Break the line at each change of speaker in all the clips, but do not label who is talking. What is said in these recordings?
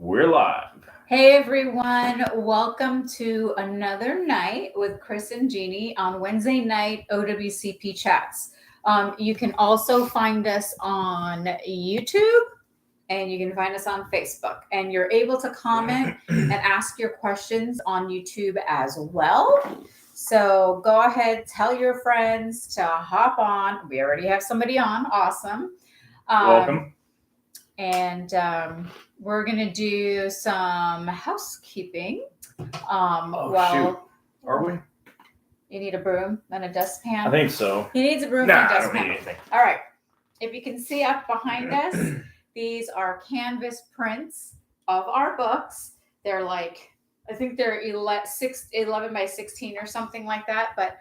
We're live.
Hey everyone, welcome to another night with Chris and Gini on Wednesday night OWCP chats. You can also find us on YouTube and you can find us on Facebook. And you're able to comment and ask your questions on YouTube as well. So go ahead, tell your friends to hop on. We already have somebody on. Awesome.
Welcome.
And we're gonna do some housekeeping.
Shoot. Are we?
You need a broom and a dustpan.
I think so.
He needs a broom
Nah,
and a
I don't
dustpan.
need anything.
All right. If you can see up behind us, these are canvas prints of our books. They're like, I think they're 11 by 16 or something like that. But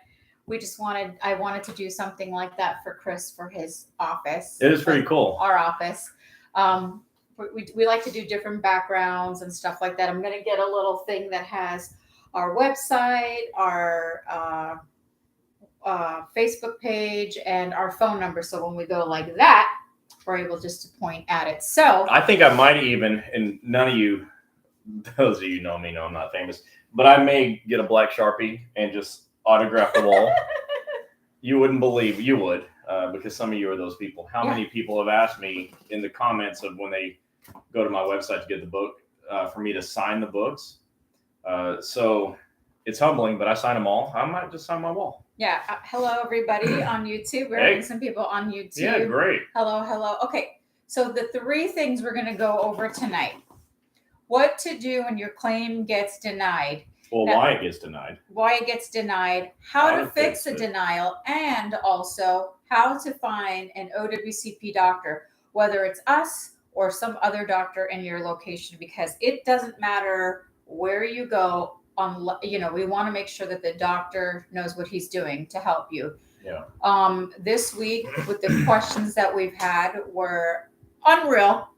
I wanted to do something like that for Chris for his office.
It is pretty cool.
Our office. We like to do different backgrounds and stuff like that. I'm going to get a little thing that has our website, our Facebook page, and our phone number. So when we go like that, we're able just to point at it. So
I think I might even, and none of you, those of you know me, know I'm not famous, but I may get a black Sharpie and just autograph the wall. You wouldn't believe, you would, because some of you are those people. How many people have asked me in the comments of when they go to my website to get the book for me to sign the books? So it's humbling, but I sign them all. I might just sign my wall.
Yeah. Hello, everybody on YouTube. We're having some people on YouTube.
Yeah, great.
Hello. Okay. So the 3 things we're going to go over tonight. What to do when your claim gets denied.
Well, why it gets denied.
Why it gets denied, how to fix a denial, and also how to find an OWCP doctor, whether it's us or some other doctor in your location, because it doesn't matter where you go. We want to make sure that the doctor knows what he's doing to help you.
Yeah.
This week with the questions that we've had were unreal.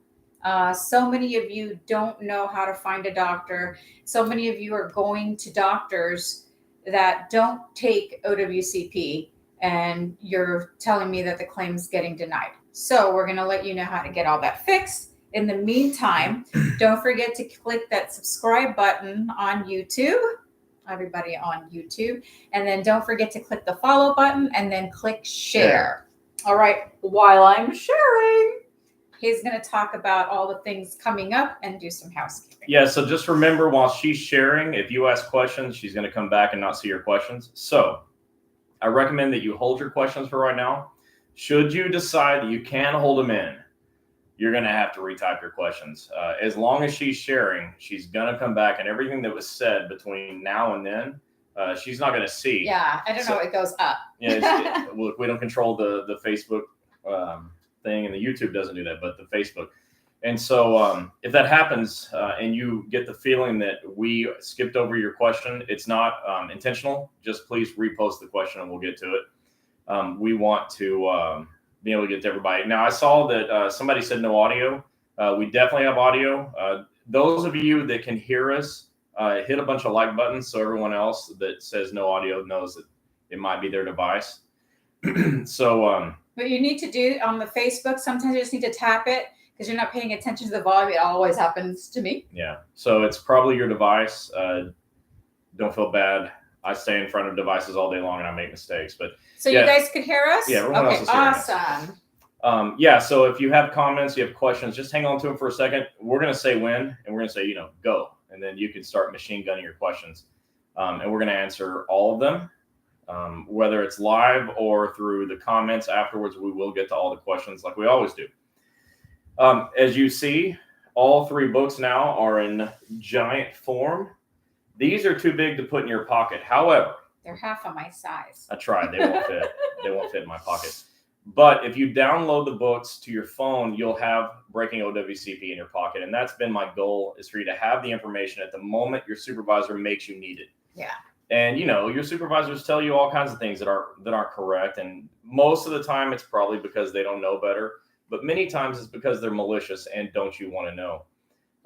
So many of you don't know how to find a doctor. So many of you are going to doctors that don't take OWCP, and you're telling me that the claim's getting denied. So we're going to let you know how to get all that fixed. In the meantime, don't forget to click that subscribe button on YouTube, everybody on YouTube. And then don't forget to click the follow button and then click share. All right, while I'm sharing, he's going to talk about all the things coming up and do some housekeeping.
Yeah, so just remember while she's sharing, if you ask questions, she's going to come back and not see your questions. So I recommend that you hold your questions for right now. Should you decide that you can hold them in, you're going to have to retype your questions. As long as she's sharing, she's going to come back, and everything that was said between now and then, she's not going to see.
Yeah, I don't know. It goes up.
Yeah, we don't control the Facebook thing, and the YouTube doesn't do that, but the Facebook. And so if that happens and you get the feeling that we skipped over your question, it's not intentional. Just please repost the question and we'll get to it. We want to be able to get to everybody. Now, I saw that somebody said no audio. We definitely have audio. Those of you that can hear us, hit a bunch of like buttons so everyone else that says no audio knows that it might be their device. So
but you need to do on the Facebook, sometimes you just need to tap it because you're not paying attention to the volume. It always happens to me.
Yeah. So it's probably your device. Don't feel bad. I stay in front of devices all day long and I make mistakes. But
so you guys could hear us?
Yeah, everyone else is hearing us. So if you have comments, you have questions, just hang on to them for a second. We're going to say when, and we're going to say, go. And then you can start machine gunning your questions. And we're going to answer all of them. Whether it's live or through the comments afterwards, we will get to all the questions like we always do. As you see, all 3 books now are in giant form. These are too big to put in your pocket. However,
they're half of my size.
I tried. They won't fit. They won't fit in my pocket. But if you download the books to your phone, you'll have Breaking OWCP in your pocket. And that's been my goal, is for you to have the information at the moment your supervisor makes you need it.
Yeah.
And, your supervisors tell you all kinds of things that aren't correct. And most of the time, it's probably because they don't know better. But many times it's because they're malicious and don't you want to know.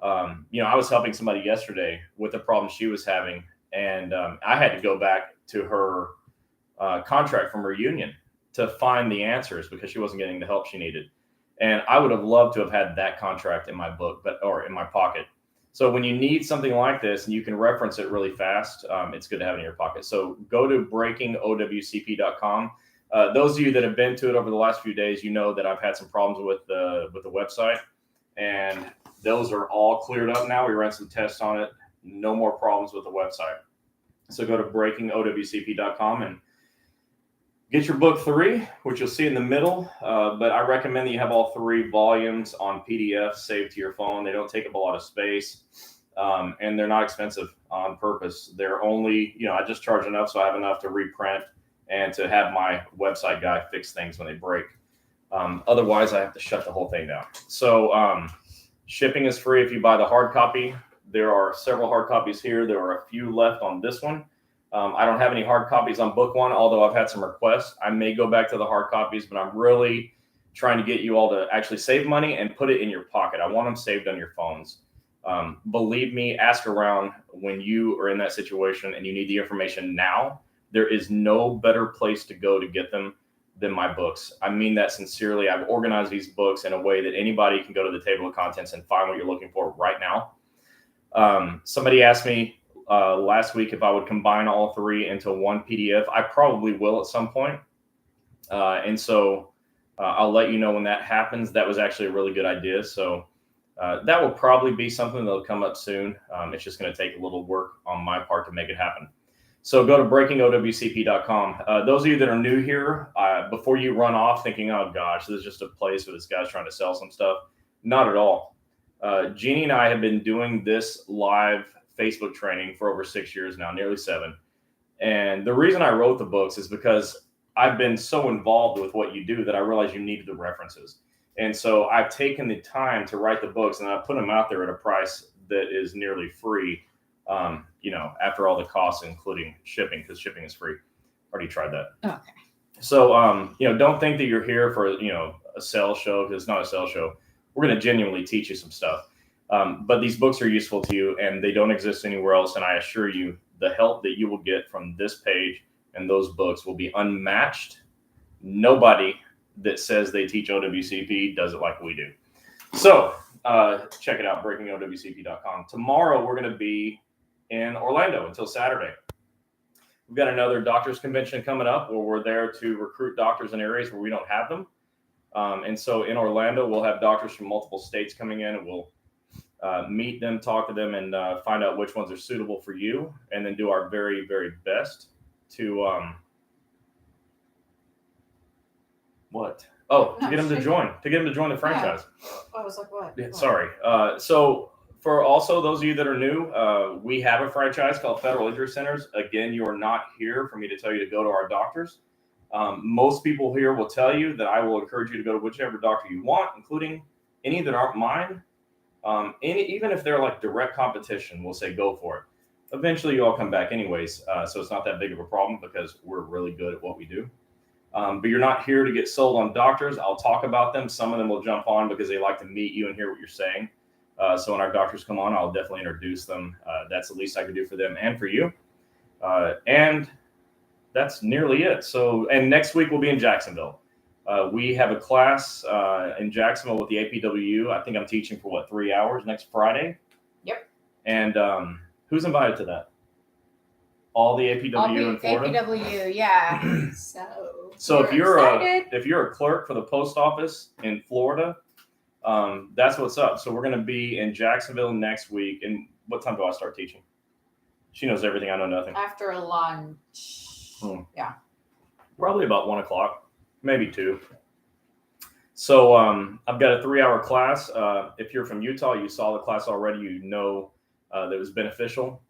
I was helping somebody yesterday with a problem she was having. And I had to go back to her contract from her union to find the answers because she wasn't getting the help she needed. And I would have loved to have had that contract in my book, or in my pocket. So when you need something like this and you can reference it really fast, it's good to have it in your pocket. So go to breakingowcp.com. Those of you that have been to it over the last few days, you know that I've had some problems with the website, and those are all cleared up now. We ran some tests on it. No more problems with the website. So go to breakingowcp.com and get your book 3, which you'll see in the middle. But I recommend that you have all 3 volumes on PDF saved to your phone. They don't take up a lot of space, and they're not expensive on purpose. They're only, I just charge enough so I have enough to reprint and to have my website guy fix things when they break. Otherwise, I have to shut the whole thing down. So shipping is free if you buy the hard copy. There are several hard copies here. There are a few left on this one. I don't have any hard copies on book 1, although I've had some requests. I may go back to the hard copies, but I'm really trying to get you all to actually save money and put it in your pocket. I want them saved on your phones. Believe me, ask around when you are in that situation and you need the information now. There is no better place to go to get them than my books. I mean that sincerely. I've organized these books in a way that anybody can go to the table of contents and find what you're looking for right now. Somebody asked me last week if I would combine all 3 into one PDF. I probably will at some point. And so I'll let you know when that happens. That was actually a really good idea. So that will probably be something that'll come up soon. It's just going to take a little work on my part to make it happen. So go to breakingowcp.com. Those of you that are new here, before you run off thinking, oh gosh, this is just a place where this guy's trying to sell some stuff. Not at all. Gini and I have been doing this live Facebook training for over 6 years now, nearly 7. And the reason I wrote the books is because I've been so involved with what you do that I realized you needed the references. And so I've taken the time to write the books, and I put them out there at a price that is nearly free, after all the costs, including shipping, because shipping is free. Already tried that.
Okay.
So, don't think that you're here for, a sales show, because it's not a sales show. We're going to genuinely teach you some stuff. But these books are useful to you, and they don't exist anywhere else. And I assure you, the help that you will get from this page and those books will be unmatched. Nobody that says they teach OWCP does it like we do. So check it out, breakingowcp.com. Tomorrow, we're going to be in Orlando until Saturday. We've got another doctors convention coming up where we're there to recruit doctors in areas where we don't have them. And so in Orlando, we'll have doctors from multiple states coming in, and we'll meet them, talk to them, and find out which ones are suitable for you, and then do our very, very best to get them to join the franchise.
Yeah. I was like, what?
Yeah, sorry. So for also those of you that are new, we have a franchise called Federal Injury Centers. Again, you are not here for me to tell you to go to our doctors. Most people here will tell you that I will encourage you to go to whichever doctor you want, including any that aren't mine. Even if they're like direct competition, we'll say go for it. Eventually, you all come back anyways, so it's not that big of a problem because we're really good at what we do. But you're not here to get sold on doctors. I'll talk about them. Some of them will jump on because they like to meet you and hear what you're saying. So when our doctors come on, I'll definitely introduce them. That's the least I can do for them and for you. And that's nearly it. So, and next week we'll be in Jacksonville. We have a class in Jacksonville with the APWU. I think I'm teaching for 3 hours next Friday.
Yep.
And who's invited to that? All the APWU in Florida?
APWU, yeah.
So if you're a clerk for the post office in Florida, that's what's up. So we're going to be in Jacksonville next week. And what time do I start teaching? She knows everything. I know nothing.
After lunch. Yeah.
Probably about 1 o'clock, maybe 2. So I've got a 3-hour class. If you're from Utah, you saw the class already. You know that it was beneficial.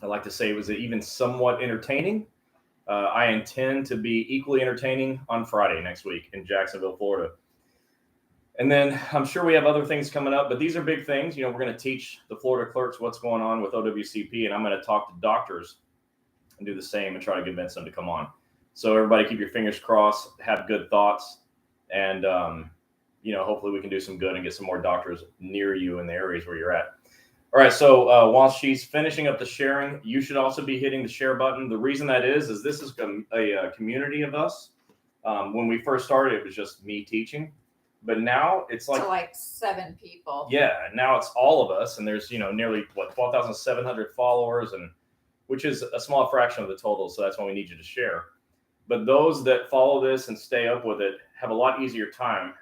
I like to say it was even somewhat entertaining. I intend to be equally entertaining on Friday next week in Jacksonville, Florida. And then I'm sure we have other things coming up, but these are big things. We're going to teach the Florida clerks what's going on with OWCP, and I'm going to talk to doctors and do the same and try to convince them to come on. So everybody keep your fingers crossed, have good thoughts, and, hopefully we can do some good and get some more doctors near you in the areas where you're at. All right, so while she's finishing up the sharing, you should also be hitting the share button. The reason that is this is a community of us. When we first started, it was just me teaching. But now it's like,
to like 7 people.
yeah, now it's all of us, and there's nearly 12,700 followers, and which is a small fraction of the total. So that's why we need you to share. But those that follow this and stay up with it have a lot easier time.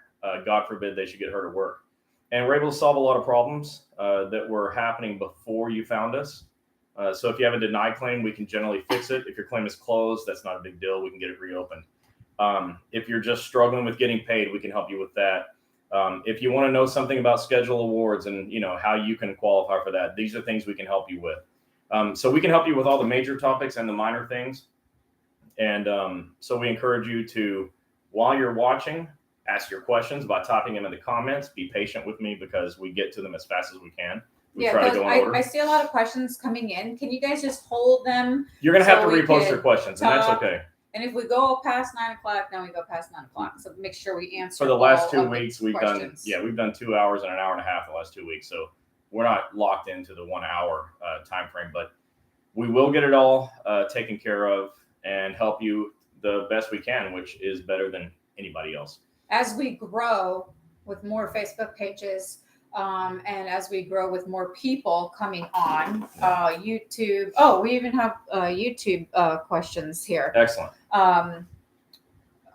God forbid they should get hurt at work. And we're able to solve a lot of problems that were happening before you found us. So if you have a denied claim, we can generally fix it. If your claim is closed, that's not a big deal. We can get it reopened. If you're just struggling with getting paid, we can help you with that. If you want to know something about schedule awards and how you can qualify for that, these are things we can help you with. So we can help you with all the major topics and the minor things. And so we encourage you to, while you're watching, ask your questions by typing them in the comments. Be patient with me because we get to them as fast as we can. We try to go in order.
I see a lot of questions coming in. Can you guys just hold them?
You're going to have to repost your questions, and that's okay.
And if we go past 9 o'clock, then we go past 9 o'clock. So make sure we answer.
For the last 2 weeks, we've done 2 hours and an hour and a half the last 2 weeks. So we're not locked into the 1 hour time frame, but we will get it all taken care of and help you the best we can, which is better than anybody else.
As we grow with more Facebook pages, and as we grow with more people coming on YouTube. Oh, we even have YouTube questions here.
Excellent.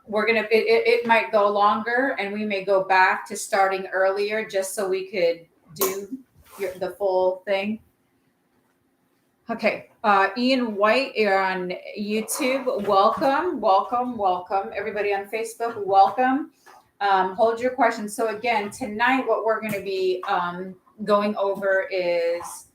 We're gonna. It might go longer, and we may go back to starting earlier just so we could do the full thing. Okay, Ian White, you're on YouTube. Welcome. Everybody on Facebook, welcome. Hold your questions. So again, tonight, what we're going to be going over is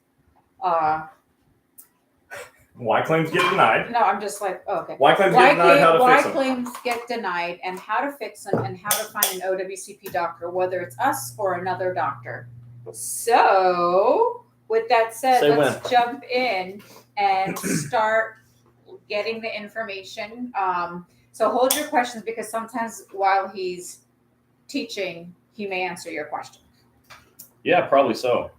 why claims get denied.
No, I'm just like, okay.
Why claims get denied, how to fix them.
Why claims get denied and how to fix them and how to find an OWCP doctor, whether it's us or another doctor. So with that said, let's jump in and start getting the information. So hold your questions because sometimes while he's teaching, he may answer your question.
Yeah, probably so.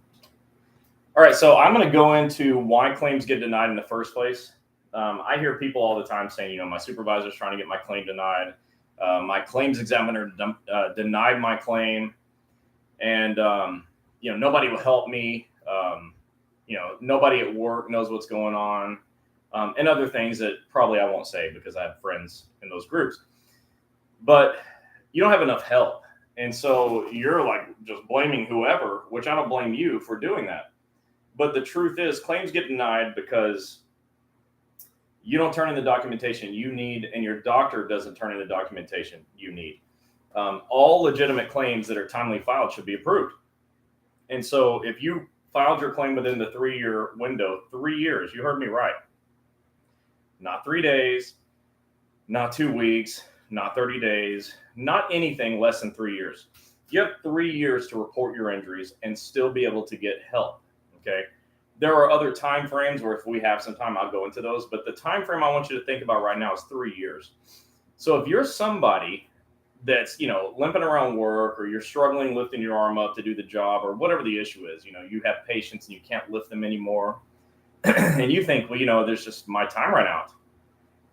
All right, so I'm going to go into why claims get denied in the first place. I hear people all the time saying, my supervisor's trying to get my claim denied. My claims examiner denied my claim, and nobody will help me. Nobody at work knows what's going on, and other things that probably I won't say because I have friends in those groups. But you don't have enough help. And so you're like just blaming whoever, which I don't blame you for doing that. But the truth is claims get denied because you don't turn in the documentation you need, and your doctor doesn't turn in the documentation you need. All legitimate claims that are timely filed should be approved. And so if you filed your claim within the 3-year window, 3 years, you heard me right. Not 3 days, not 2 weeks, not 30 days, not anything less than 3 years. You have 3 years to report your injuries and still be able to get help. Okay. There are other time frames where if we have some time, I'll go into those. But the time frame I want you to think about right now is 3 years. So if you're somebody that's, limping around work, or you're struggling lifting your arm up to do the job, or whatever the issue is, you have patients and you can't lift them anymore. And you think, there's just my time ran out.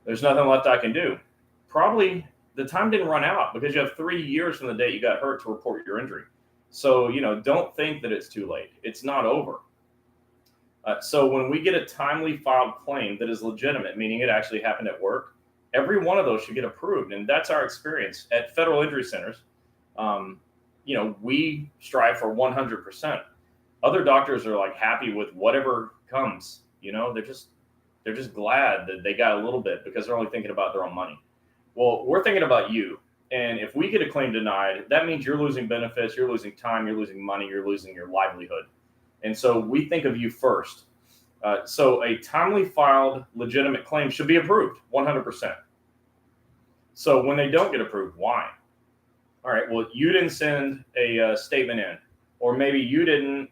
There's nothing left I can do. Probably the time didn't run out because you have 3 years from the date you got hurt to report your injury. So, don't think that it's too late. It's not over. So when we get a timely filed claim that is legitimate, meaning it actually happened at work, every one of those should get approved. And that's our experience at federal injury centers. We strive for 100%. Other doctors are like happy with whatever comes, they're just glad that they got a little bit because they're only thinking about their own money. Well, we're thinking about you. And if we get a claim denied, that means you're losing benefits, you're losing time, you're losing money, you're losing your livelihood. And so we think of you first. So a timely filed legitimate claim should be approved 100%. So when they don't get approved, why? All right, well, you didn't send a statement in, or maybe you didn't,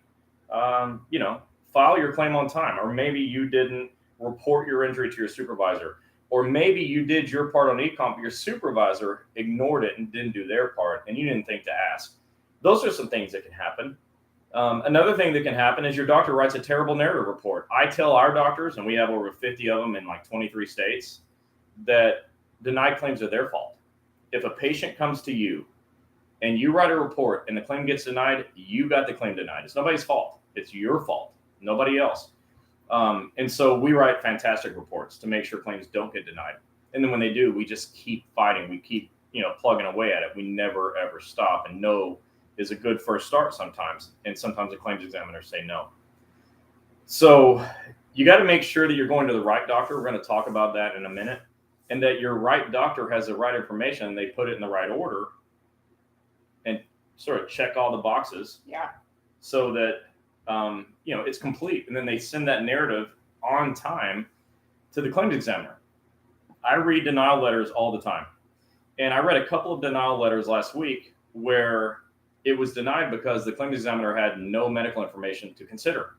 file your claim on time, or maybe you didn't report your injury to your supervisor, or maybe you did your part on e-comp, but your supervisor ignored it and didn't do their part, and you didn't think to ask. Those are some things that can happen. Another thing that can happen is your doctor writes a terrible narrative report. I tell our doctors, and we have over 50 of them in like 23 states, that denied claims are their fault. If a patient comes to you and you write a report and the claim gets denied, you got the claim denied. It's nobody's fault. It's your fault, nobody else. And so we write fantastic reports to make sure claims don't get denied. And then when they do, we just keep fighting. We keep, plugging away at it. We never, ever stop. And no is a good first start sometimes. And sometimes the claims examiners say no. So you got to make sure that you're going to the right doctor. We're going to talk about that in a minute. And that your right doctor has the right information and they put it in the right order and sort of check all the boxes.
Yeah.
So that, it's complete. And then they send that narrative on time to the claims examiner. I read denial letters all the time. And I read a couple of denial letters last week where it was denied because the claims examiner had no medical information to consider.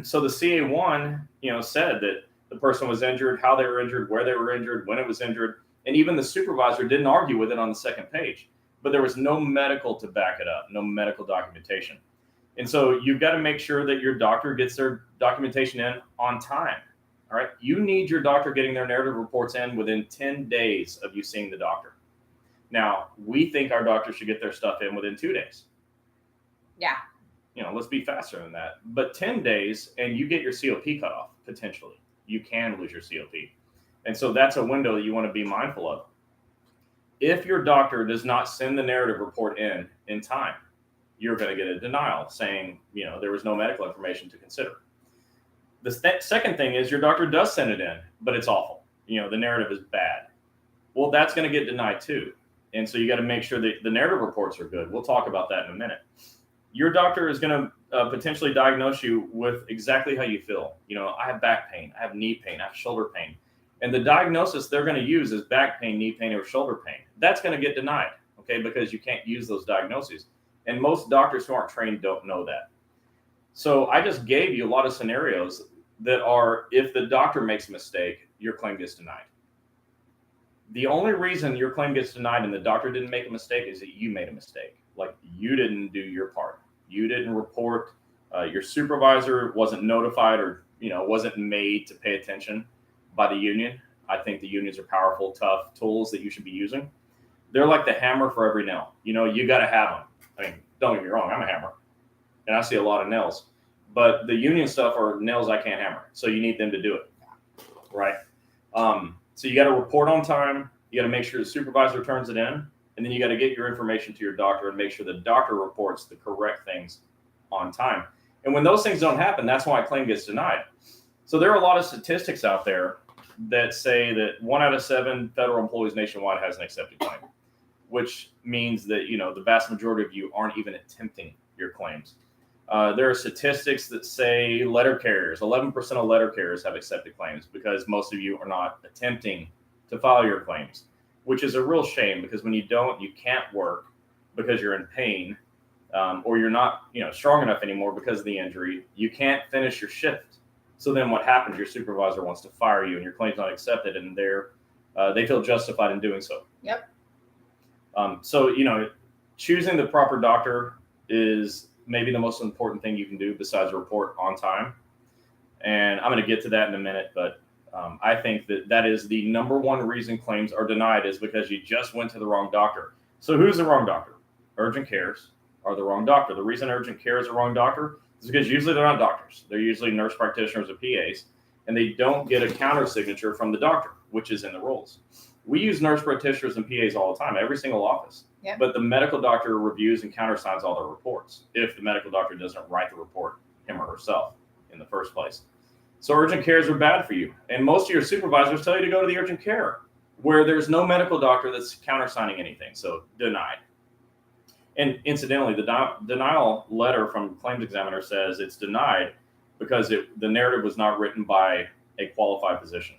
So the CA1, said that the person was injured, how they were injured, where they were injured, when it was injured. And even the supervisor didn't argue with it on the second page. But there was no medical to back it up, no medical documentation. And so you've got to make sure that your doctor gets their documentation in on time. All right. You need your doctor getting their narrative reports in within 10 days of you seeing the doctor. Now, we think our doctors should get their stuff in within 2 days.
Yeah.
Let's be faster than that. But 10 days and you get your COP cut off, potentially. You can lose your COP. And so that's a window that you want to be mindful of. If your doctor does not send the narrative report in time, you're going to get a denial saying, there was no medical information to consider. The second thing is your doctor does send it in, but it's awful. The narrative is bad. Well, that's going to get denied too. And so you got to make sure that the narrative reports are good. We'll talk about that in a minute. Your doctor is going to potentially diagnose you with exactly how you feel. I have back pain, I have knee pain, I have shoulder pain. And the diagnosis they're going to use is back pain, knee pain, or shoulder pain. That's going to get denied, okay, because you can't use those diagnoses. And most doctors who aren't trained don't know that. So I just gave you a lot of scenarios that are, if the doctor makes a mistake, your claim gets denied. The only reason your claim gets denied and the doctor didn't make a mistake is that you made a mistake. Like you didn't do your part. You didn't report. Your supervisor wasn't notified or, wasn't made to pay attention by the union. I think the unions are powerful, tough tools that you should be using. They're like the hammer for every nail. You got to have them. I mean, don't get me wrong. I'm a hammer and I see a lot of nails. But the union stuff are nails I can't hammer. So you need them to do it, right? So you got to report on time. You got to make sure the supervisor turns it in. And then you got to get your information to your doctor and make sure the doctor reports the correct things on time. And when those things don't happen, that's why a claim gets denied. So there are a lot of statistics out there that say that 1 out of 7 federal employees nationwide has an accepted claim, which means that, the vast majority of you aren't even attempting your claims. There are statistics that say letter carriers, 11% of letter carriers have accepted claims because most of you are not attempting to file your claims, which is a real shame because when you don't, you can't work because you're in pain or you're not, strong enough anymore because of the injury. You can't finish your shift. So then what happens? Your supervisor wants to fire you and your claim's not accepted and they feel justified in doing so.
Yep.
So, choosing the proper doctor is maybe the most important thing you can do besides report on time. And I'm going to get to that in a minute, but I think that is the number one reason claims are denied is because you just went to the wrong doctor. So who's the wrong doctor? Urgent cares are the wrong doctor. The reason urgent care is the wrong doctor is because usually they're not doctors. They're usually nurse practitioners or PAs, and they don't get a counter signature from the doctor, which is in the rules. We use nurse practitioners and PAs all the time, every single office. Yep. But the medical doctor reviews and countersigns all the reports if the medical doctor doesn't write the report him or herself in the first place. So urgent cares are bad for you. And most of your supervisors tell you to go to the urgent care where there's no medical doctor that's countersigning anything. So denied. And incidentally, the denial letter from claims examiner says it's denied because the narrative was not written by a qualified physician.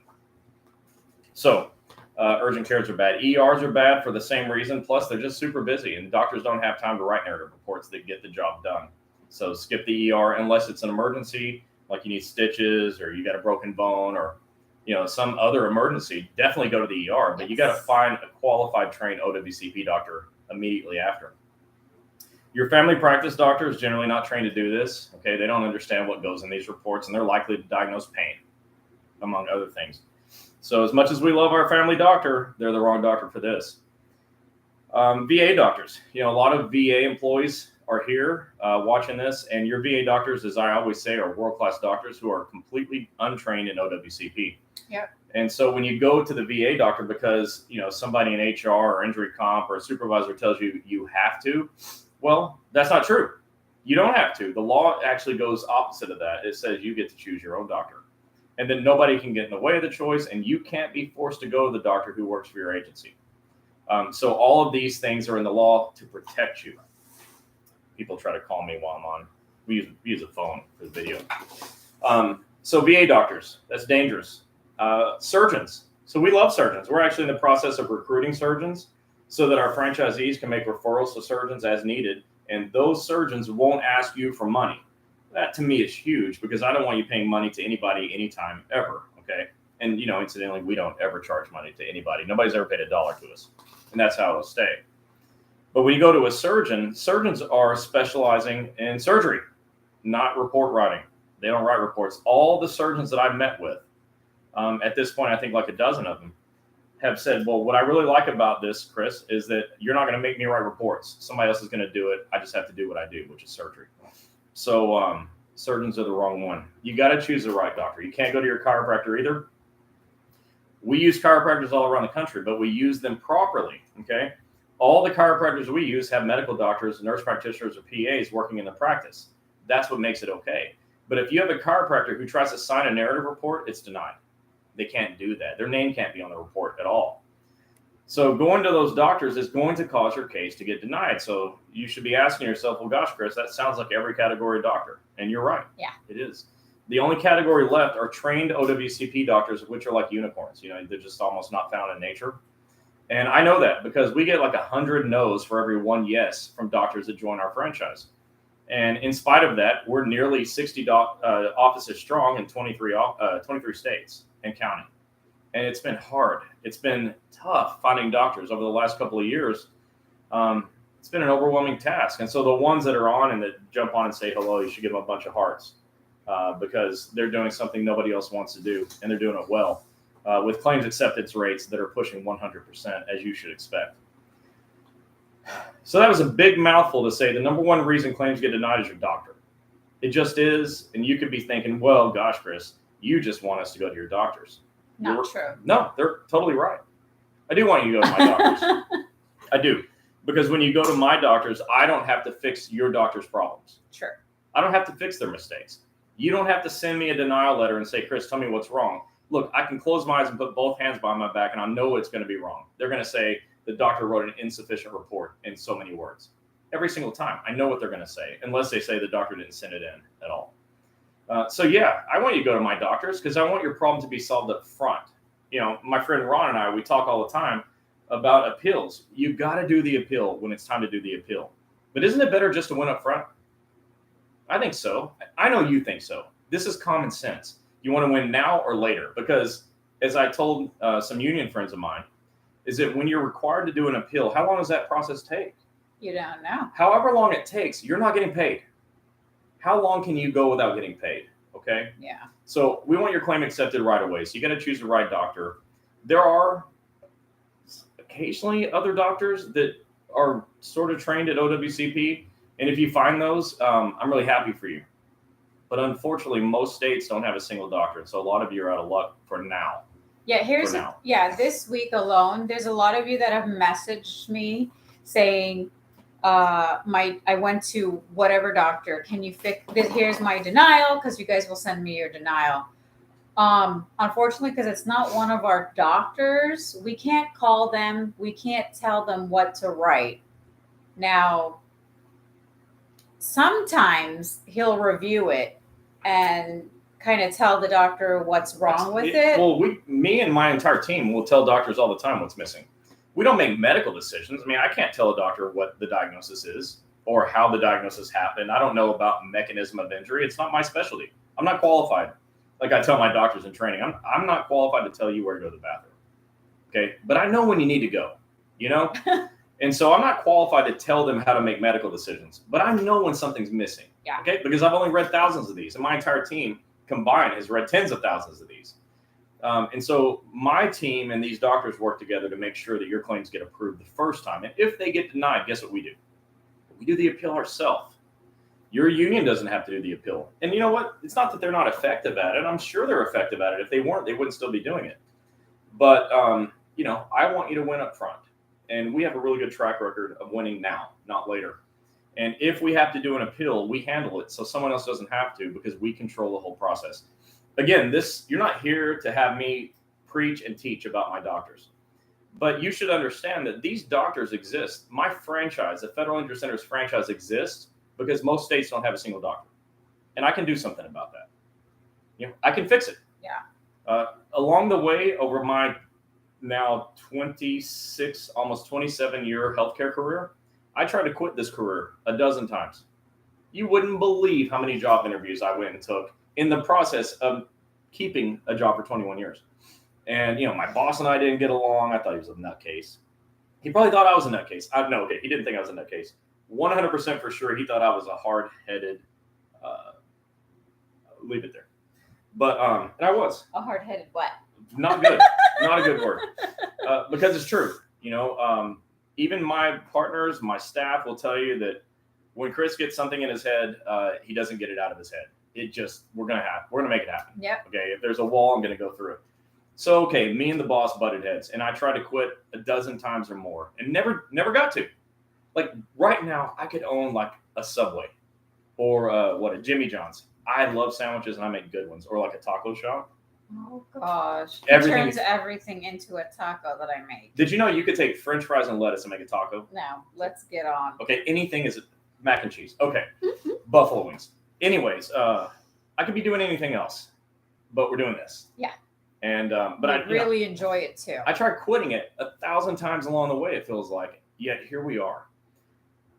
So urgent cares are bad. ERs are bad for the same reason. Plus, they're just super busy, and doctors don't have time to write narrative reports that get the job done. So skip the ER unless it's an emergency, like you need stitches or you got a broken bone or some other emergency. Definitely go to the ER, but you got to find a qualified, trained OWCP doctor immediately after. Your family practice doctor is generally not trained to do this. Okay, they don't understand what goes in these reports, and they're likely to diagnose pain, among other things. So as much as we love our family doctor, they're the wrong doctor for this. VA doctors, a lot of VA employees are here watching this, and your VA doctors, as I always say, are world-class doctors who are completely untrained in OWCP.
Yep.
And so when you go to the VA doctor because, somebody in HR or injury comp or a supervisor tells you you have to, well, that's not true. You don't have to. The law actually goes opposite of that. It says you get to choose your own doctor. And then nobody can get in the way of the choice, and you can't be forced to go to the doctor who works for your agency. So all of these things are in the law to protect you. People try to call me while I'm on. We use a phone for the video. So VA doctors, that's dangerous. Surgeons. So we love surgeons. We're actually in the process of recruiting surgeons so that our franchisees can make referrals to surgeons as needed. And those surgeons won't ask you for money. That to me is huge because I don't want you paying money to anybody anytime ever. Okay. And, incidentally, we don't ever charge money to anybody. Nobody's ever paid $1 to us. And that's how it'll stay. But when you go to a surgeon, surgeons are specializing in surgery, not report writing. They don't write reports. All the surgeons that I've met with, at this point, I think like a dozen of them, have said, well, what I really like about this, Chris, is that you're not going to make me write reports. Somebody else is going to do it. I just have to do what I do, which is surgery. So surgeons are the wrong one. You got to choose the right doctor. You can't go to your chiropractor either. We use chiropractors all around the country, but we use them properly, okay? All the chiropractors we use have medical doctors, nurse practitioners, or PAs working in the practice. That's what makes it okay. But if you have a chiropractor who tries to sign a narrative report, it's denied. They can't do that. Their name can't be on the report at all. So going to those doctors is going to cause your case to get denied. So you should be asking yourself, well, gosh, Chris, that sounds like every category doctor. And you're right.
Yeah.
It is. The only category left are trained OWCP doctors, which are like unicorns. They're just almost not found in nature. And I know that because we get like 100 no's for every one yes from doctors that join our franchise. And in spite of that, we're nearly 60 offices strong in 23 states and counting. And it's been hard. It's been tough finding doctors over the last couple of years. It's been an overwhelming task. And so the ones that are on and that jump on and say hello, you should give them a bunch of hearts because they're doing something nobody else wants to do, and they're doing it well with claims acceptance rates that are pushing 100%, as you should expect. So that was a big mouthful to say the number one reason claims get denied is your doctor. It just is. And you could be thinking, well, gosh, Chris, you just want us to go to your doctors.
Not true.
No, they're totally right. I do want you to go to my doctors. I do. Because when you go to my doctors, I don't have to fix your doctor's problems.
Sure.
I don't have to fix their mistakes. You don't have to send me a denial letter and say, Chris, tell me what's wrong. Look, I can close my eyes and put both hands behind my back, and I know it's going to be wrong. They're going to say the doctor wrote an insufficient report in so many words. Every single time. I know what they're going to say, unless they say the doctor didn't send it in at all. So yeah, I want you to go to my doctors because I want your problem to be solved up front. My friend Ron and I, we talk all the time about appeals. You got to do the appeal when it's time to do the appeal. But isn't it better just to win up front? I think so. I know you think so. This is common sense. You want to win now or later? Because as I told some union friends of mine, is that when you're required to do an appeal, how long does that process take?
You don't know.
However long it takes, you're not getting paid. How long can you go without getting paid? Okay.
Yeah.
So we want your claim accepted right away. So you got to choose the right doctor. There are occasionally other doctors that are sort of trained at OWCP. And if you find those, I'm really happy for you. But unfortunately, most states don't have a single doctor. So a lot of you are out of luck for now.
Yeah, this week alone, there's a lot of you that have messaged me saying, I went to whatever doctor. Can you fix this? Here's my denial because you guys will send me your denial. Unfortunately, because it's not one of our doctors, we can't call them. We can't tell them what to write. Now, sometimes he'll review it and kind of tell the doctor what's wrong with it.
Well, me and my entire team will tell doctors all the time what's missing. We don't make medical decisions. I mean, I can't tell a doctor what the diagnosis is or how the diagnosis happened. I don't know about mechanism of injury. It's not my specialty. I'm not qualified. Like I tell my doctors in training, I'm not qualified to tell you where to go to the bathroom. Okay. But I know when you need to go, And so I'm not qualified to tell them how to make medical decisions, but I know when something's missing.
Yeah.
Okay. Because I've only read thousands of these, and my entire team combined has read tens of thousands of these. And so my team and these doctors work together to make sure that your claims get approved the first time. And if they get denied, guess what we do? We do the appeal ourselves. Your union doesn't have to do the appeal. And you know what? It's not that they're not effective at it. I'm sure they're effective at it. If they weren't, they wouldn't still be doing it. But, I want you to win up front. And we have a really good track record of winning now, not later. And if we have to do an appeal, we handle it so someone else doesn't have to, because we control the whole process. Again, you're not here to have me preach and teach about my doctors. But you should understand that these doctors exist. My franchise, the Federal Injury Center's franchise, exists because most states don't have a single doctor. And I can do something about that. I can fix it.
Yeah.
Along the way, over my now 26, almost 27-year healthcare career, I tried to quit this career a dozen times. You wouldn't believe how many job interviews I went and took in the process of keeping a job for 21 years. And, my boss and I didn't get along. I thought he was a nutcase. He probably thought I was a nutcase. He didn't think I was a nutcase. 100% for sure, he thought I was a hard-headed, leave it there. But, and I was.
A hard-headed what?
Not good. Not a good word. Because it's true. Even my partners, my staff will tell you that when Chris gets something in his head, he doesn't get it out of his head. We're going to make it happen.
Yep.
Okay. If there's a wall, I'm going to go through it. So, okay, me and the boss butted heads, and I tried to quit a dozen times or more and never got to. Like right now, I could own like a Subway or a Jimmy John's. I love sandwiches and I make good ones, or like a taco shop.
Oh gosh.
Everything
turns everything into a taco that I make.
Did you know you could take French fries and lettuce and make a taco?
No, let's get on.
Okay, anything is mac and cheese. Okay, buffalo wings. Anyways, I could be doing anything else, but we're doing this.
Yeah.
And but I
really enjoy it too.
I tried quitting it 1,000 times along the way. It feels like, yet here we are.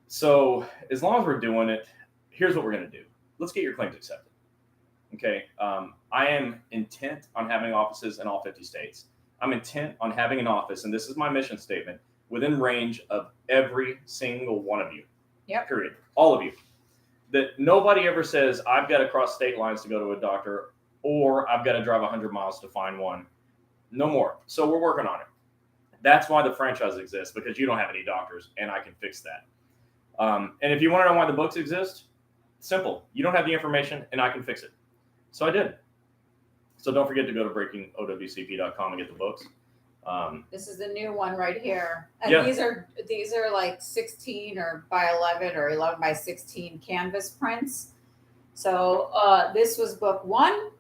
So as long as we're doing it, here's what we're going to do. Let's get your claims accepted. Okay. I am intent on having offices in all 50 states. I'm intent on having an office, and this is my mission statement, within range of every single one of you.
Yep.
Period. All of you. That nobody ever says, I've got to cross state lines to go to a doctor, or I've got to drive 100 miles to find one. No more. So we're working on it. That's why the franchise exists, because you don't have any doctors, and I can fix that. And if you want to know why the books exist, simple. You don't have the information, and I can fix it. So I did. So don't forget to go to breakingowcp.com and get the books.
This is the new one right here. And
Yeah.
these are like 16 or by 11 or 11 by 16 canvas prints. So this was book 1,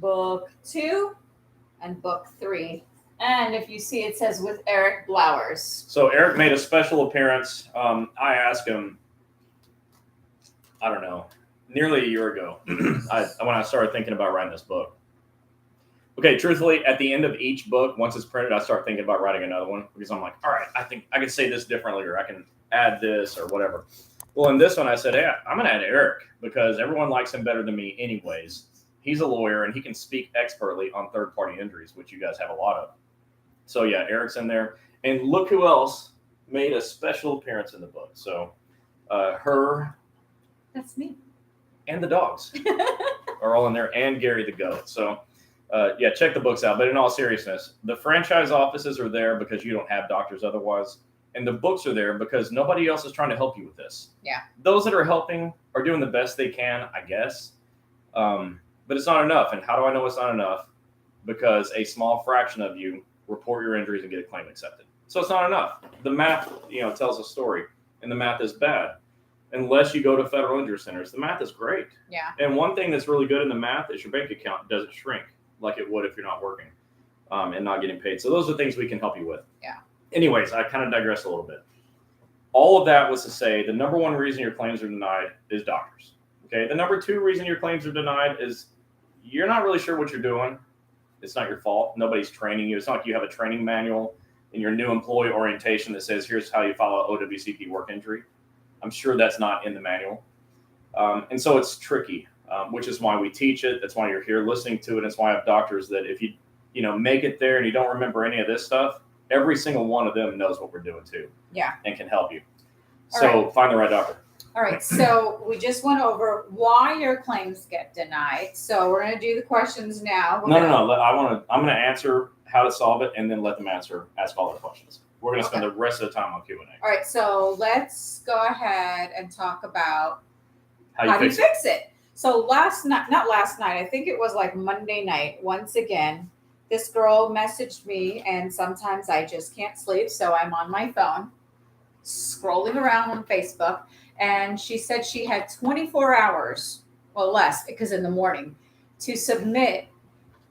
book 2, and book 3. And if you see, it says with Eric Blowers.
So Eric made a special appearance. I asked him, I don't know, nearly a year ago, when I started thinking about writing this book. Okay, truthfully, at the end of each book, once it's printed, I start thinking about writing another one, because I'm like, all right, I think I can say this differently, or I can add this or whatever. Well, in this one, I said, hey, I'm going to add Eric, because everyone likes him better than me anyways. He's a lawyer, and he can speak expertly on third-party injuries, which you guys have a lot of. So, yeah, Eric's in there. And look who else made a special appearance in the book. So, her.
That's me.
And the dogs are all in there, and Gary the goat. So, yeah, check the books out. But in all seriousness, the franchise offices are there because you don't have doctors otherwise. And the books are there because nobody else is trying to help you with this.
Yeah.
Those that are helping are doing the best they can, I guess. But it's not enough. And how do I know it's not enough? Because a small fraction of you report your injuries and get a claim accepted. So it's not enough. The math, tells a story, and the math is bad. Unless you go to federal injury centers, the math is great.
Yeah.
And one thing that's really good in the math is your bank account doesn't shrink like it would if you're not working and not getting paid. So those are things we can help you with.
Yeah.
Anyways, I kind of digressed a little bit. All of that was to say the number one reason your claims are denied is doctors. Okay. The number 2 reason your claims are denied is you're not really sure what you're doing. It's not your fault. Nobody's training you. It's not like you have a training manual in your new employee orientation that says, here's how you file an OWCP work injury. I'm sure that's not in the manual. And so it's tricky, which is why we teach it. That's why you're here listening to it. That's why I have doctors that if you make it there and you don't remember any of this stuff, every single one of them knows what we're doing too.
Yeah.
And can help you.
All
So
right.
find the right doctor.
All right, so we just went over why your claims get denied. So we're going to do the questions now.
No. I'm going to answer how to solve it, and then let them ask all their questions. We're going to spend the rest of the time on Q&A.
All right, so let's go ahead and talk about
how do you fix
it. So not last night, I think it was like Monday night, once again, this girl messaged me, and sometimes I just can't sleep, so I'm on my phone scrolling around on Facebook, and she said she had 24 hours, well, less, because in the morning, to submit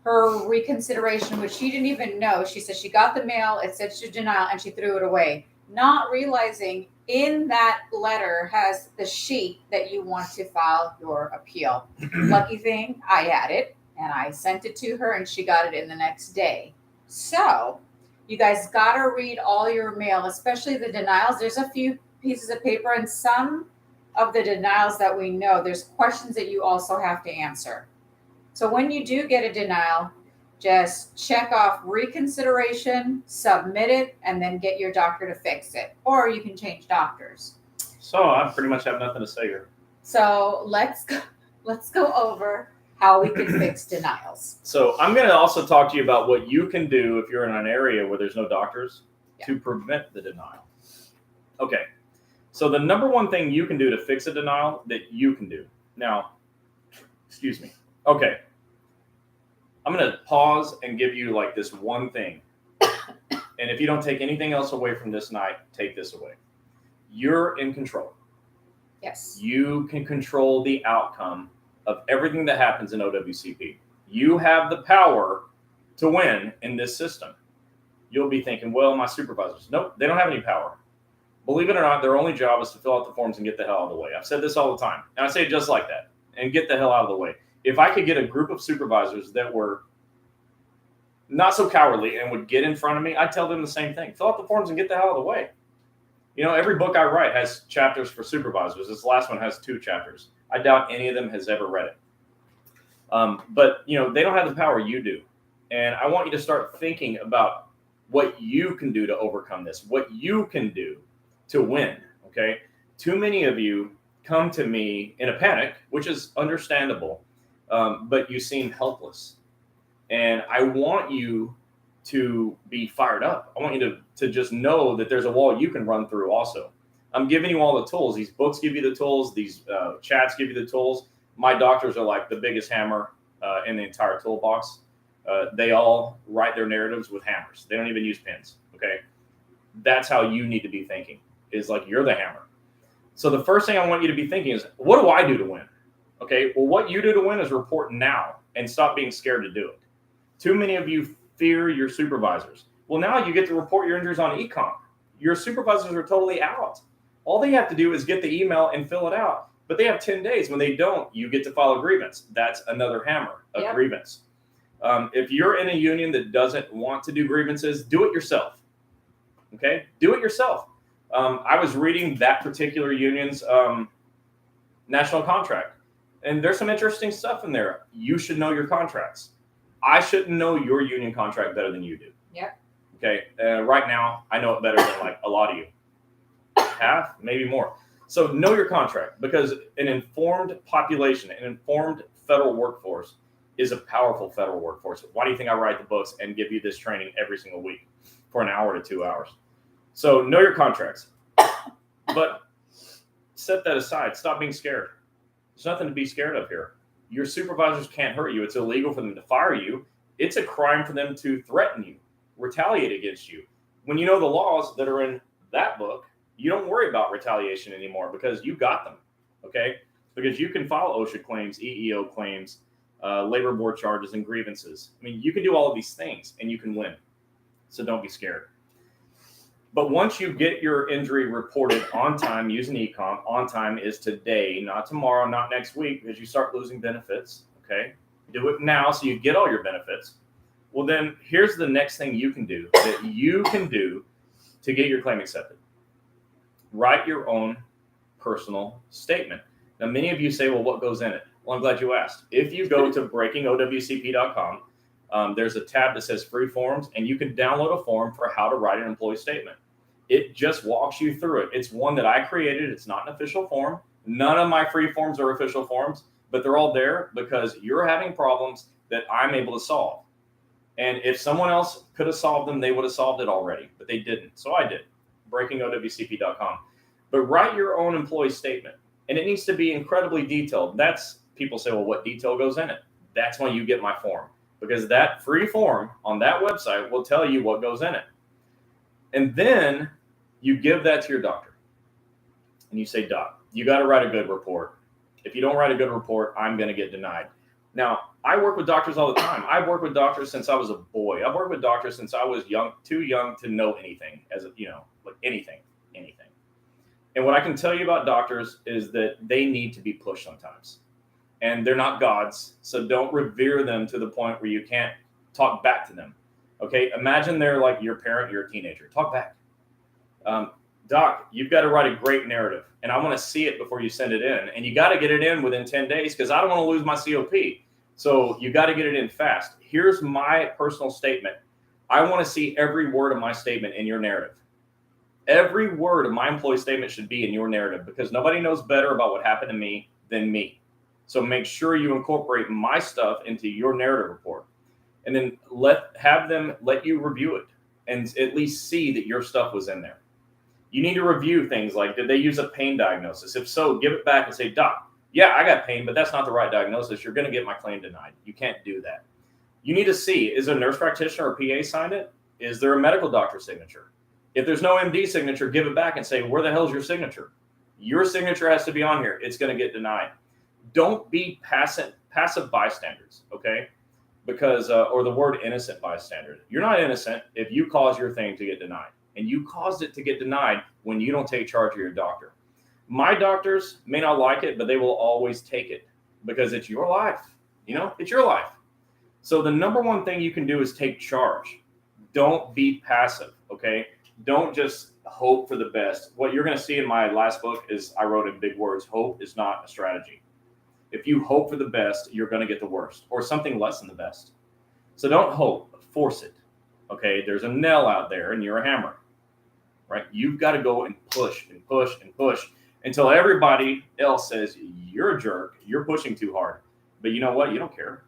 her reconsideration, which she didn't even know. She said she got the mail, it said she denial, and she threw it away, not realizing in that letter has the sheet that you want to file your appeal. Lucky thing, I had it, and I sent it to her, and she got it in the next day. So you guys got to read all your mail, especially the denials. There's a few pieces of paper, and some of the denials that we know, there's questions that you also have to answer. So when you do get a denial, just check off reconsideration, submit it, and then get your doctor to fix it. Or you can change doctors.
So I pretty much have nothing to say here.
So let's go over how we can fix denials.
So I'm going to also talk to you about what you can do if you're in an area where there's no doctors to prevent the denial. Okay. So the number one thing you can do to fix a denial that you can do. Now, excuse me. Okay. I'm going to pause and give you like this one thing. And if you don't take anything else away from this night, take this away. You're in control.
Yes.
You can control the outcome of everything that happens in OWCP. You have the power to win in this system. You'll be thinking, well, my supervisors. Nope, they don't have any power. Believe it or not, their only job is to fill out the forms and get the hell out of the way. I've said this all the time. And I say it just like that. And get the hell out of the way. If I could get a group of supervisors that were not so cowardly and would get in front of me, I'd tell them the same thing. Fill out the forms and get the hell out of the way. You know, every book I write has chapters for supervisors. This last one has 2 chapters. I doubt any of them has ever read it. But, you know, they don't have the power you do. And I want you to start thinking about what you can do to overcome this, what you can do to win, okay? Too many of you come to me in a panic, which is understandable, but you seem helpless. And I want you to be fired up. I want you to just know that there's a wall you can run through also. I'm giving you all the tools. These books give you the tools. These chats give you the tools. My doctors are like the biggest hammer in the entire toolbox. They all write their narratives with hammers. They don't even use pens, okay? That's how you need to be thinking, is like you're the hammer. So the first thing I want you to be thinking is, what do I do to win? Okay, well, what you do to win is report now and stop being scared to do it. Too many of you fear your supervisors. Well, now you get to report your injuries on econ. Your supervisors are totally out. All they have to do is get the email and fill it out. But they have 10 days. When they don't, you get to file a grievance. That's another hammer, a grievance. If you're in a union that doesn't want to do grievances, do it yourself. Okay? Do it yourself. I was reading that particular union's national contract. And there's some interesting stuff in there. You should know your contracts. I shouldn't know your union contract better than you do.
Yep.
Okay. Right now, I know it better than like a lot of you. Half, maybe more. So know your contract, because an informed population, an informed federal workforce is a powerful federal workforce. Why do you think I write the books and give you this training every single week for an hour to 2 hours? So know your contracts, but set that aside. Stop being scared. There's nothing to be scared of here. Your supervisors can't hurt you. It's illegal for them to fire you. It's a crime for them to threaten you, retaliate against you. When you know the laws that are in that book, you don't worry about retaliation anymore because you got them, okay? Because you can file OSHA claims, EEO claims, labor board charges, and grievances. I mean, you can do all of these things and you can win. So don't be scared. But once you get your injury reported on time using econ, on time is today, not tomorrow, not next week, because you start losing benefits, okay? Do it now so you get all your benefits. Well, then here's the next thing you can do that you can do to get your claim accepted. Write your own personal statement. Now, many of you say, well, what goes in it? Well, I'm glad you asked. If you go to breakingowcp.com, there's a tab that says free forms, and you can download a form for how to write an employee statement. It just walks you through it. It's one that I created. It's not an official form. None of my free forms are official forms, but they're all there because you're having problems that I'm able to solve. And if someone else could have solved them, they would have solved it already, but they didn't. So I did. BreakingOWCP.com. But write your own employee statement, and it needs to be incredibly detailed. That's, people say, well, what detail goes in it? That's when you get my form, because that free form on that website will tell you what goes in it. And then you give that to your doctor and you say, Doc, you got to write a good report. If you don't write a good report, I'm going to get denied. Now, I work with doctors all the time. I've worked with doctors since I was a boy. I've worked with doctors since I was too young to know anything, like anything. And what I can tell you about doctors is that they need to be pushed sometimes. And they're not gods, so don't revere them to the point where you can't talk back to them. Okay, imagine they're like your parent, you're a teenager. Talk back. Doc, you've got to write a great narrative, and I want to see it before you send it in. And you got to get it in within 10 days because I don't want to lose my COP. So you got to get it in fast. Here's my personal statement. I want to see every word of my statement in your narrative. Every word of my employee statement should be in your narrative because nobody knows better about what happened to me than me. So make sure you incorporate my stuff into your narrative report. And then have them let you review it and at least see that your stuff was in there. You need to review things like, did they use a pain diagnosis? If so, give it back and say, Doc, yeah, I got pain, but that's not the right diagnosis. You're going to get my claim denied. You can't do that. You need to see, is a nurse practitioner or PA signed it? Is there a medical doctor signature? If there's no MD signature, give it back and say, where the hell is your signature? Your signature has to be on here. It's going to get denied. Don't be passive bystanders, okay? Because, or the word innocent bystander. You're not innocent if you cause your thing to get denied. And you caused it to get denied when you don't take charge of your doctor. My doctors may not like it, but they will always take it because it's your life. It's your life. So the number one thing you can do is take charge. Don't be passive, okay? Don't just hope for the best. What you're going to see in my last book is I wrote in big words, hope is not a strategy. If you hope for the best, you're going to get the worst or something less than the best. So don't hope, force it. Okay, there's a nail out there and you're a hammer. Right? You've got to go and push and push and push until everybody else says, you're a jerk, you're pushing too hard. But you know what? You don't care.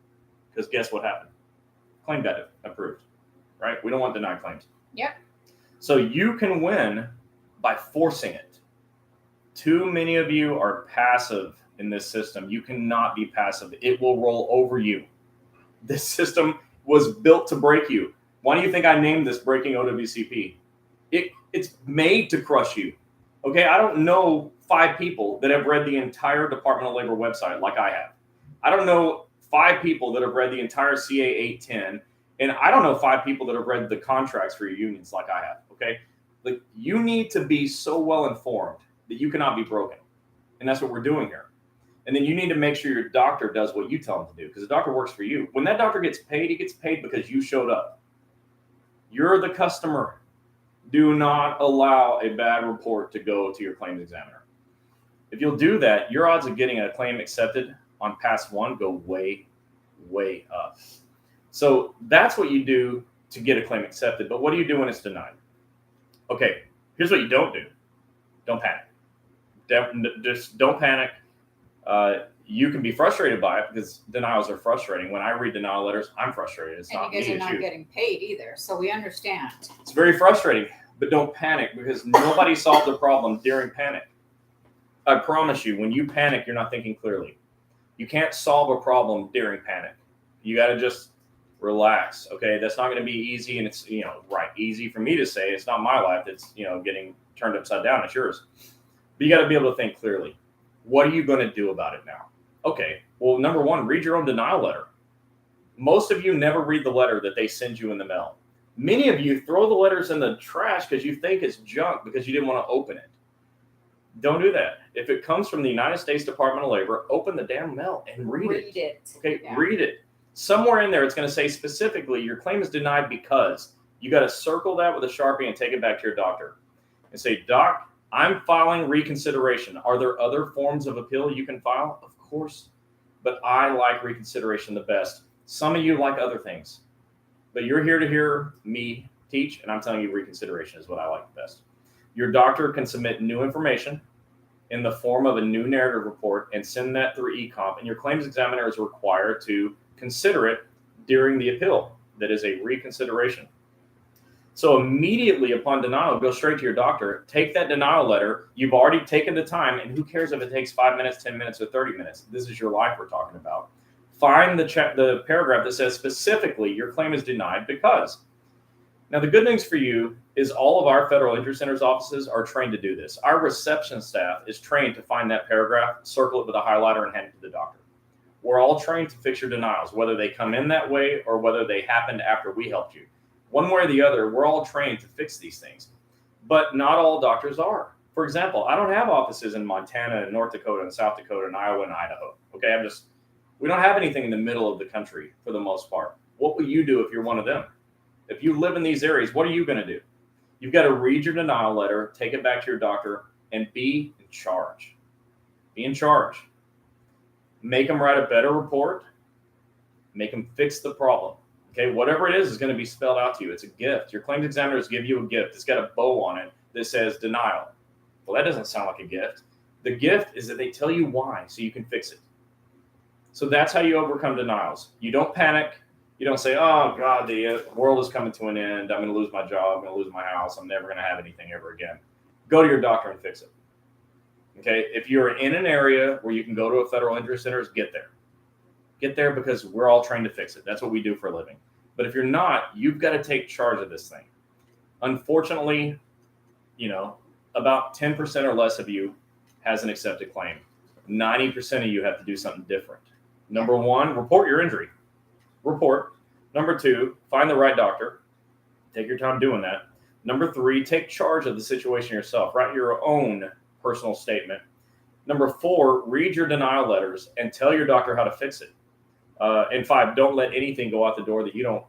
Because guess what happened? Claim got approved. Right? We don't want denied claims.
Yep.
So you can win by forcing it. Too many of you are passive in this system. You cannot be passive. It will roll over you. This system was built to break you. Why do you think I named this Breaking OWCP? It's made to crush you. Okay, I don't know 5 people that have read the entire Department of Labor website like I have. I don't know 5 people that have read the entire CA 810, and I don't know 5 people that have read the contracts for your unions like I have. Okay, like you need to be so well informed that you cannot be broken, and that's what we're doing here. And then you need to make sure your doctor does what you tell him to do because the doctor works for you. When that doctor gets paid, he gets paid because you showed up. You're the customer. Do not allow a bad report to go to your claims examiner. If you'll do that, your odds of getting a claim accepted on pass 1 go way, way up. So that's what you do to get a claim accepted. But what do you do when it's denied? Okay, here's what you don't do. Don't panic. Just don't panic. You can be frustrated by it because denials are frustrating. When I read denial letters, I'm frustrated. It's not me,
and you guys
it's
are not
you.
getting paid either, so we understand.
It's very frustrating, but don't panic because nobody solved the problem during panic. I promise you, when you panic, you're not thinking clearly. You can't solve a problem during panic. You got to just relax. Okay, that's not going to be easy, and it's easy for me to say. It's not my life that's getting turned upside down. It's yours. But you got to be able to think clearly. What are you going to do about it now? Okay, well, number 1, read your own denial letter. Most of you never read the letter that they send you in the mail. Many of you throw the letters in the trash because you think it's junk because you didn't want to open it. Don't do that. If it comes from the United States Department of Labor, open the damn mail and read it. Okay, yeah. Read it. Somewhere in there, it's going to say specifically your claim is denied because. You got to circle that with a Sharpie and take it back to your doctor and say, Doc, I'm filing reconsideration. Are there other forms of appeal you can file? Of course. But I like reconsideration the best. Some of you like other things. But you're here to hear me teach, and I'm telling you reconsideration is what I like the best. Your doctor can submit new information in the form of a new narrative report and send that through eComp, and your claims examiner is required to consider it during the appeal. That is a reconsideration. So immediately upon denial, go straight to your doctor, take that denial letter. You've already taken the time, and who cares if it takes 5 minutes, 10 minutes, or 30 minutes? This is your life we're talking about. Find the paragraph that says specifically your claim is denied because. Now, the good news for you is all of our federal injury centers offices are trained to do this. Our reception staff is trained to find that paragraph, circle it with a highlighter, and hand it to the doctor. We're all trained to fix your denials, whether they come in that way or whether they happened after we helped you. One way or the other, we're all trained to fix these things. But not all doctors are. For example, I don't have offices in Montana and North Dakota and South Dakota and Iowa and Idaho. Okay, we don't have anything in the middle of the country for the most part. What will you do if you're one of them? If you live in these areas, what are you going to do? You've got to read your denial letter, take it back to your doctor, and be in charge. Be in charge. Make them write a better report. Make them fix the problem. Okay, whatever it is going to be spelled out to you. It's a gift. Your claims examiners give you a gift. It's got a bow on it that says denial. Well, that doesn't sound like a gift. The gift is that they tell you why so you can fix it. So that's how you overcome denials. You don't panic. You don't say, oh, God, the world is coming to an end. I'm going to lose my job. I'm going to lose my house. I'm never going to have anything ever again. Go to your doctor and fix it. Okay, if you're in an area where you can go to a federal injury center, get there. Get there because we're all trained to fix it. That's what we do for a living. But if you're not, you've got to take charge of this thing. Unfortunately, about 10% or less of you has an accepted claim. 90% of you have to do something different. Number one, report your injury. Report. Number two, find the right doctor. Take your time doing that. Number three, take charge of the situation yourself. Write your own personal statement. Number four, read your denial letters and tell your doctor how to fix it. And five, don't let anything go out the door that you don't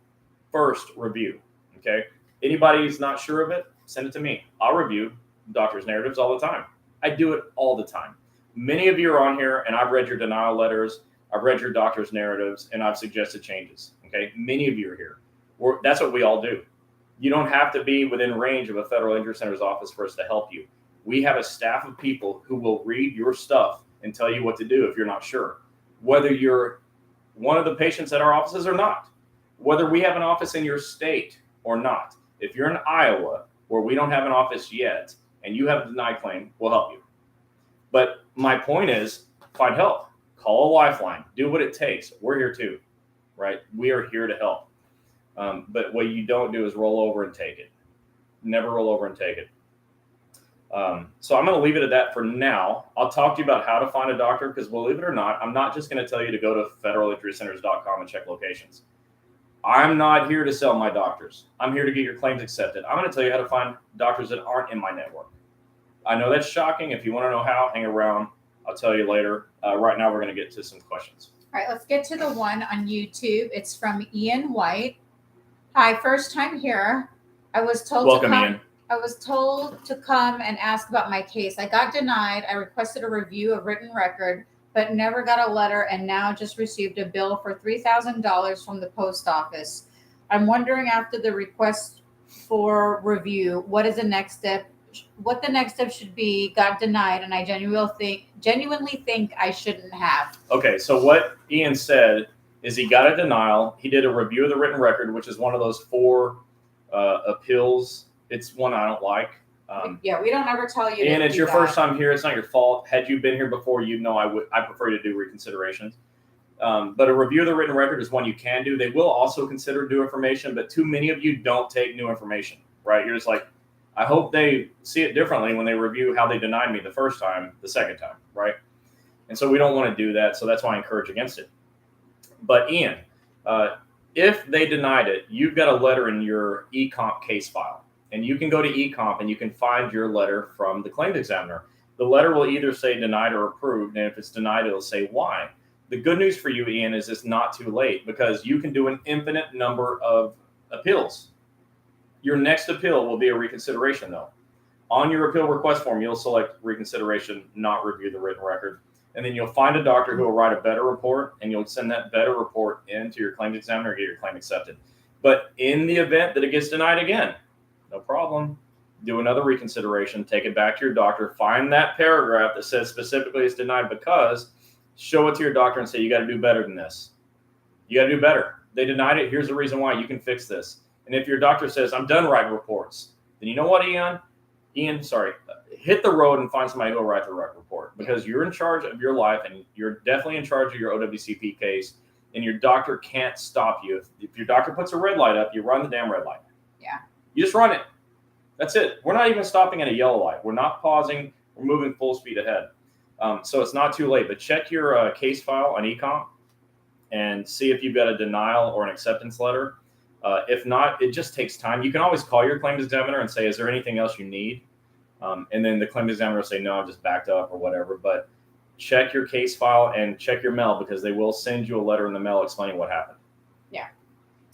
first review. Okay. Anybody who's not sure of it, send it to me. I'll review doctors' narratives all the time. I do it all the time. Many of you are on here, and I've read your denial letters. I've read your doctor's narratives, and I've suggested changes. Okay. Many of you are here. That's what we all do. You don't have to be within range of a federal injury center's office for us to help you. We have a staff of people who will read your stuff and tell you what to do if you're not sure. Whether you're one of the patients at our offices or not, whether we have an office in your state or not. If you're in Iowa, where we don't have an office yet, and you have a denied claim, we'll help you. But my point is, find help. Call a lifeline. Do what it takes. We're here too, right? We are here to help. But what you don't do is roll over and take it. Never roll over and take it. So I'm going to leave it at that for now. I'll talk to you about how to find a doctor because believe it or not, I'm not just going to tell you to go to federalinjurycenters.com and check locations. I'm not here to sell my doctors. I'm here to get your claims accepted. I'm going to tell you how to find doctors that aren't in my network. I know that's shocking. If you want to know how, hang around. I'll tell you later. Right now, we're going to get to some questions.
All right, let's get to the one on YouTube. It's from Ian White. Hi, first time here. I was told
Welcome, Ian.
I was told to come and ask about my case. I got denied. I requested a review of written record, but never got a letter and now just received a bill for $3,000 from the post office. I'm wondering after the request for review, what is the next step? What the next step should be? Got denied, and I genuinely think I shouldn't have.
Okay, so what Ian said is he got a denial. He did a review of the written record, which is one of those 4 appeals. It's one I don't like.
We don't ever tell you.
And it's your first time here. It's not your fault. Had you been here before, you'd know I prefer to do reconsiderations. But a review of the written record is one you can do. They will also consider new information, but too many of you don't take new information, right? You're just like, I hope they see it differently when they review how they denied me the first time, the second time, right? And so we don't want to do that. So that's why I encourage against it. But Ian, if they denied it, you've got a letter in your eComp case file. And you can go to eComp and you can find your letter from the claims examiner. The letter will either say denied or approved. And if it's denied, it'll say why. The good news for you, Ian, is it's not too late because you can do an infinite number of appeals. Your next appeal will be a reconsideration, though. On your appeal request form, you'll select reconsideration, not review the written record. And then you'll find a doctor who will write a better report, and you'll send that better report into your claims examiner and get your claim accepted. But in the event that it gets denied again, no problem. do another reconsideration, take it back to your doctor, find that paragraph that says specifically it's denied because, show it to your doctor and say, you got to do better than this. You got to do better. They denied it. Here's the reason why. You can fix this. And if your doctor says, I'm done writing reports, then you know what, Ian, hit the road and find somebody who will write the right report, because you're in charge of your life and you're definitely in charge of your OWCP case, and your doctor can't stop you. If your doctor puts a red light up, you run the damn red light.
Yeah.
You just run it. That's it. We're not even stopping at a yellow light. We're not pausing. We're moving full speed ahead. So it's not too late, but check your case file on eComp and see if you've got a denial or an acceptance letter. If not, it just takes time. You can always call your claims examiner and say, is there anything else you need? And then the claims examiner will say, no, I'm just backed up or whatever. But check your case file and check your mail, because they will send you a letter in the mail explaining what happened.
Yeah.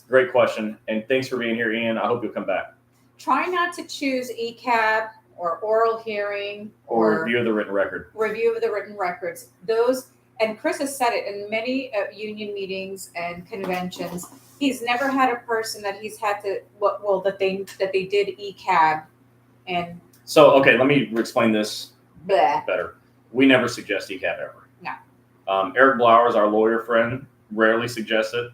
Great question. And thanks for being here, Ian. I hope you'll come back.
Try not to choose ECAB or oral hearing
or review of the written record.
Review of the written records. Those, and Chris has said it in many union meetings and conventions. He's never had a person that he's had to that they did ECAB and.
So okay, let me explain this
Bleh.
better. We never suggest ECAB ever.
No.
Eric Blowers, our lawyer friend, rarely suggests it,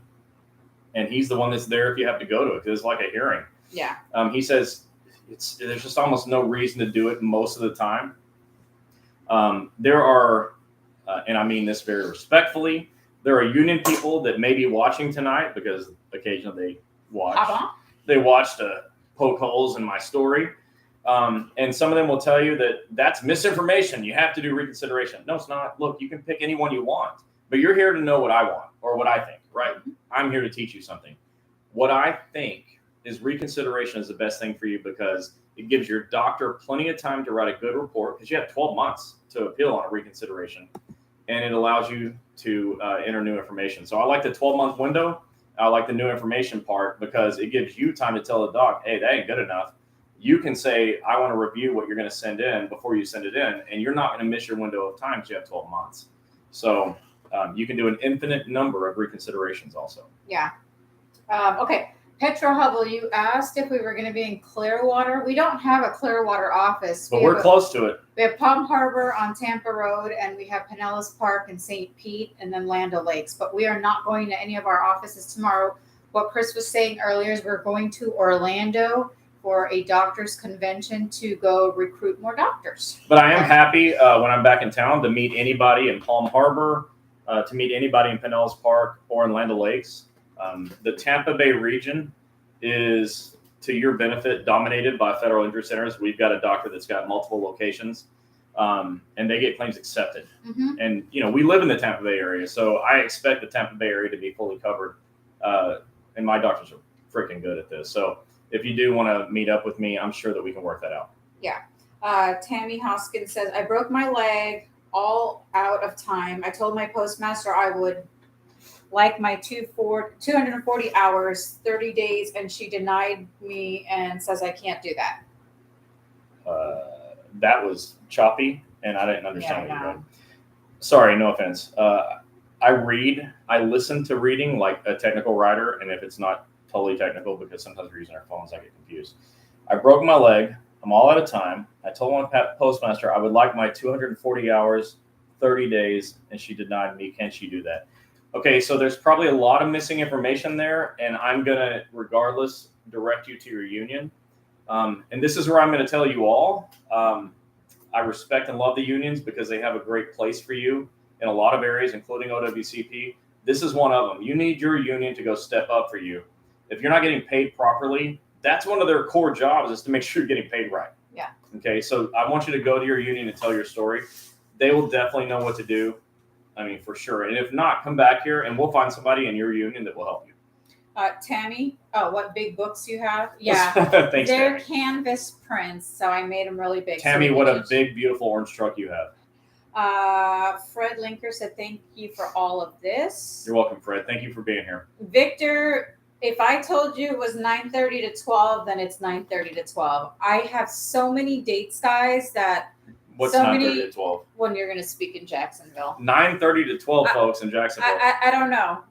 and he's the one that's there if you have to go to it, because it's like a hearing.
Yeah.
He says there's just almost no reason to do it most of the time. There are, and I mean this very respectfully, there are union people that may be watching tonight, because occasionally they watch to poke holes in my story. And some of them will tell you that that's misinformation. You have to do reconsideration. No, it's not. Look, you can pick anyone you want, but you're here to know what I want or what I think, right? I'm here to teach you something. What I think is reconsideration is the best thing for you, because it gives your doctor plenty of time to write a good report, because you have 12 months to appeal on a reconsideration, and it allows you to enter new information. So I like the 12-month window. I like the new information part, because it gives you time to tell the doc, hey, that ain't good enough. You can say, I want to review what you're going to send in before you send it in, and you're not going to miss your window of time because you have 12 months. So you can do an infinite number of reconsiderations also.
Yeah. Okay. Petro Hubble, you asked if we were going to be in Clearwater. We don't have a Clearwater office.
But we're close to it.
We have Palm Harbor on Tampa Road, and we have Pinellas Park and St. Pete, and then Land O'Lakes. But we are not going to any of our offices tomorrow. What Chris was saying earlier is we're going to Orlando for a doctors convention to go recruit more doctors.
But I am happy when I'm back in town to meet anybody in Palm Harbor, to meet anybody in Pinellas Park or in Land O'Lakes. The Tampa Bay region is, to your benefit, dominated by federal injury centers. We've got a doctor that's got multiple locations, and they get claims accepted.
Mm-hmm.
And, we live in the Tampa Bay area, so I expect the Tampa Bay area to be fully covered. And my doctors are freaking good at this. So if you do want to meet up with me, I'm sure that we can work that out.
Yeah. Tammy Hoskins says, I broke my leg all out of time. I told my postmaster I would like my 240 hours, 30 days, and she denied me and says I can't do that.
That was choppy, and I didn't understand what you read. Sorry, no offense. I listen to reading like a technical writer, and if it's not totally technical, because sometimes we're using our phones, I get confused. I broke my leg. I'm all out of time. I told my postmaster I would like my 240 hours, 30 days, and she denied me. Can she do that? Okay, so there's probably a lot of missing information there, and I'm going to, regardless, direct you to your union. And this is where I'm going to tell you all, I respect and love the unions because they have a great place for you in a lot of areas, including OWCP. This is one of them. You need your union to go step up for you. If you're not getting paid properly, that's one of their core jobs, is to make sure you're getting paid right.
Yeah.
Okay, so I want you to go to your union and tell your story. They will definitely know what to do. I mean, for sure. And if not, come back here and we'll find somebody in your union that will help you.
Tammy, what big books you have? Yeah.
Thanks,
They're
Tammy.
canvas prints, so I made them really big.
Tammy, what a big, beautiful orange truck you have.
Fred Linker said, thank you for all of this.
You're welcome, Fred. Thank you for being here.
Victor, if I told you it was 9:30 to 12, then it's 9:30 to 12. I have so many dates, guys, that
What's
so
9:30
many
to 12?
When you're going to speak in Jacksonville.
9:30 to 12, folks, in Jacksonville.
I don't know.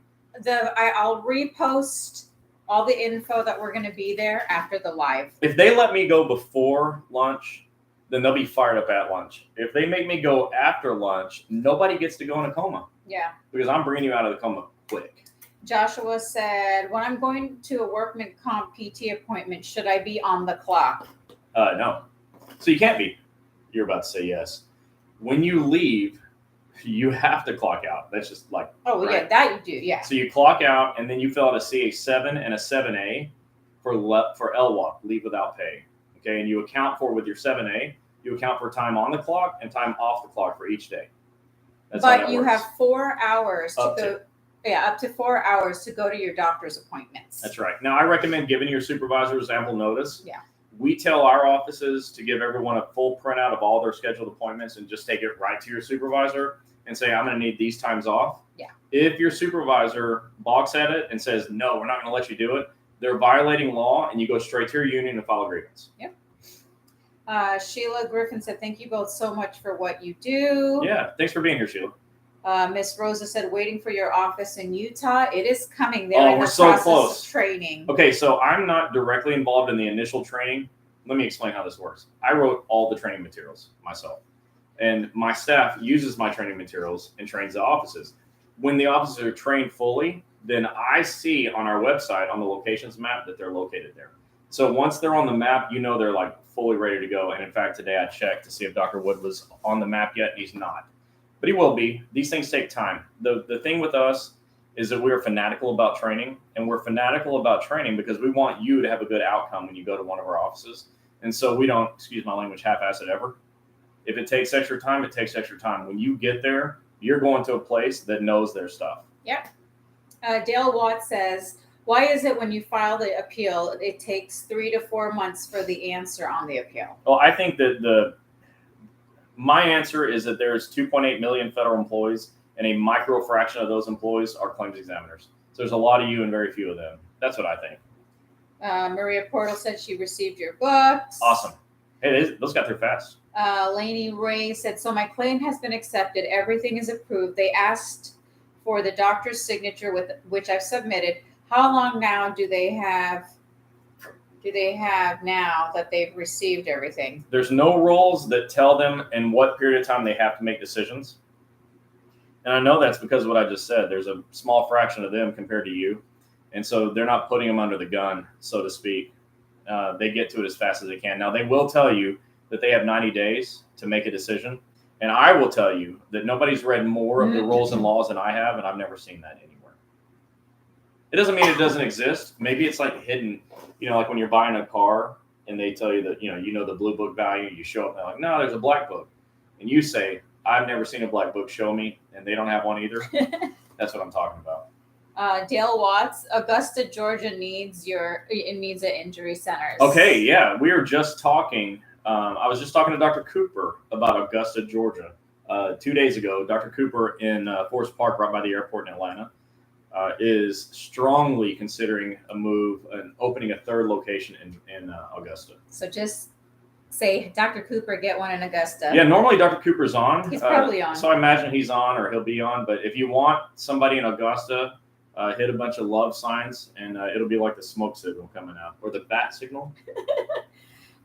I'll repost all the info that we're going to be there after the live.
If they let me go before lunch, then they'll be fired up at lunch. If they make me go after lunch, nobody gets to go in a coma.
Yeah.
Because I'm bringing you out of the coma quick.
Joshua said, when I'm going to a workman comp PT appointment, should I be on the clock?
No. So you can't be. You're about to say yes. When you leave, you have to clock out. That's just like.
Oh,
right?
yeah, that you do, yeah.
So you clock out, and then you fill out a CA7 and a 7A for LWOP, leave without pay. Okay, and you account for, with your 7A, you account for time on the clock and time off the clock for each day. That's
but you have 4 hours
up
to go. Yeah, up to 4 hours to go to your doctor's appointments.
That's right. Now, I recommend giving your supervisors ample notice.
Yeah.
We tell our offices to give everyone a full printout of all their scheduled appointments and just take it right to your supervisor and say, I'm going to need these times off.
Yeah.
If your supervisor balks at it and says, no, we're not going to let you do it, they're violating law, and you go straight to your union and file a grievance.
Yep. Sheila Griffin said, thank you both so much for what you do.
Yeah. Thanks for being here, Sheila.
Miss Rosa said, waiting for your office in Utah. It is coming.
We're so close.
Training.
Okay, so I'm not directly involved in the initial training. Let me explain how this works. I wrote all the training materials myself, and my staff uses my training materials and trains the offices. When the offices are trained fully, then I see on our website, on the locations map, that they're located there. So once they're on the map, they're like fully ready to go. And in fact, today I checked to see if Dr. Wood was on the map yet. He's not. But he will be. These things take time. The thing with us is that we are fanatical about training, and we're fanatical about training because we want you to have a good outcome when you go to one of our offices. And so we don't, excuse my language, half-ass it ever. If it takes extra time, it takes extra time. When you get there, you're going to a place that knows their stuff.
Yep. Dale Watt says, why is it when you file the appeal, it takes 3 to 4 months for the answer on the appeal?
Well, I think that my answer is that there's 2.8 million federal employees, and a micro fraction of those employees are claims examiners. So there's a lot of you and very few of them. That's what I think.
Maria Portal said she received your books.
Awesome. Hey, those got through fast.
Lainey Ray said, so my claim has been accepted. Everything is approved. They asked for the doctor's signature, with which I've submitted. How long now do they have now that they've received everything?
There's no rules that tell them in what period of time they have to make decisions. And I know that's because of what I just said. There's a small fraction of them compared to you. And so they're not putting them under the gun, so to speak. They get to it as fast as they can. Now, they will tell you that they have 90 days to make a decision. And I will tell you that nobody's read more of the rules and laws than I have, and I've never seen that anywhere. It doesn't mean it doesn't exist. Maybe it's like hidden, like when you're buying a car and they tell you that, the blue book value, you show up and they're like, no, there's a black book. And you say, I've never seen a black book, show me. And they don't have one either. That's what I'm talking about.
Dale Watts, Augusta, Georgia needs an injury center.
Okay, yeah. We were just talking. I was just talking to Dr. Cooper about Augusta, Georgia 2 days ago. Dr. Cooper in Forest Park, right by the airport in Atlanta, is strongly considering a move and opening a third location in Augusta.
So just say, Dr. Cooper, get one in Augusta.
Yeah, normally Dr. Cooper's on.
He's probably on.
So I imagine he's on, or he'll be on. But if you want somebody in Augusta, hit a bunch of love signs, and it'll be like the smoke signal coming out, or the bat signal.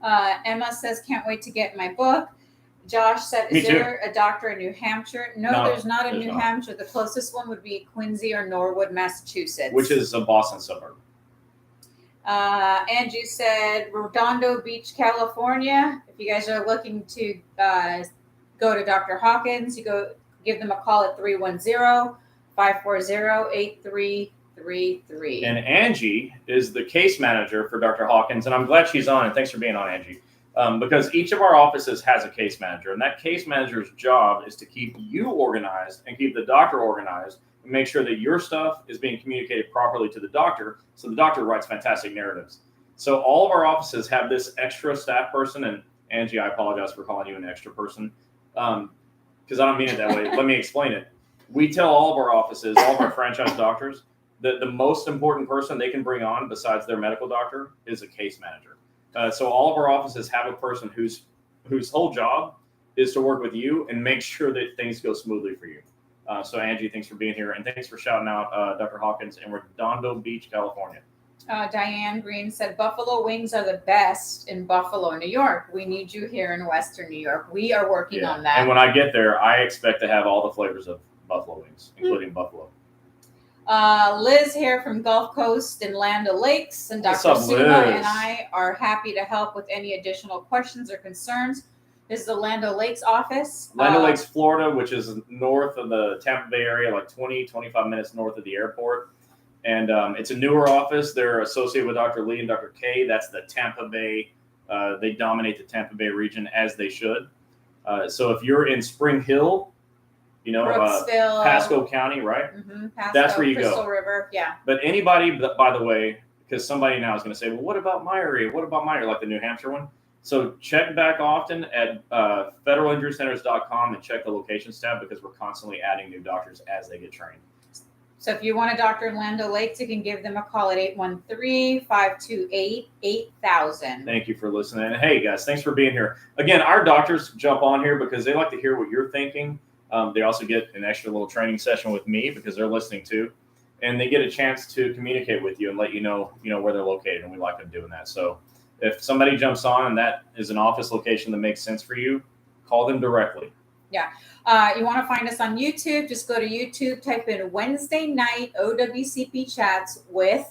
Emma says, can't wait to get my book. Josh said, is there a doctor in New Hampshire? No, there's not in New Hampshire. The closest one would be Quincy or Norwood, Massachusetts.
Which is a Boston suburb.
Angie said, Redondo Beach, California. If you guys are looking to go to Dr. Hawkins, you go give them a call at 310-540-8333.
And Angie is the case manager for Dr. Hawkins, and I'm glad she's on, and thanks for being on, Angie. Because each of our offices has a case manager, and that case manager's job is to keep you organized and keep the doctor organized and make sure that your stuff is being communicated properly to the doctor, so the doctor writes fantastic narratives. So all of our offices have this extra staff person, and Angie, I apologize for calling you an extra person, because I don't mean it that way. Let me explain it. We tell all of our offices, all of our franchise doctors, that the most important person they can bring on besides their medical doctor is a case manager. So all of our offices have a person whose whole job is to work with you and make sure that things go smoothly for you. So Angie, thanks for being here, and thanks for shouting out Dr. Hawkins in Redondo Beach, California.
Diane Green said, Buffalo wings are the best in Buffalo, New York. We need you here in Western New York. We are working on that.
And when I get there, I expect to have all the flavors of buffalo wings, including buffalo.
Liz here from Gulf Coast and Land O'Lakes, and
What's
Dr.
up,
Suma
Liz?
and I are happy to help with any additional questions or concerns. This is the Land O'Lakes office.
Land O'Lakes, Florida, which is north of the Tampa Bay area, like 25 minutes north of the airport. And it's a newer office. They're associated with Dr. Lee and Dr. K. That's the Tampa Bay. They dominate the Tampa Bay region, as they should. So if you're in Spring Hill,
Brooksville,
Pasco County, right?
Pasco,
that's where you
Crystal
go.
River, yeah.
But anybody, by the way, because somebody now is going to say, well, what about my area? What about my area, like the New Hampshire one? So check back often at federalinjurycenters.com and check the locations tab, because we're constantly adding new doctors as they get trained.
So if you want a doctor in Land O'Lakes, you can give them a call at 813-528-8000.
Thank you for listening. And hey, guys, thanks for being here. Again, our doctors jump on here because they like to hear what you're thinking. They also get an extra little training session with me because they're listening too. And they get a chance to communicate with you and let you know where they're located. And we like them doing that. So if somebody jumps on and that is an office location that makes sense for you, call them directly.
Yeah. You want to find us on YouTube, just go to YouTube, type in Wednesday night OWCP chats with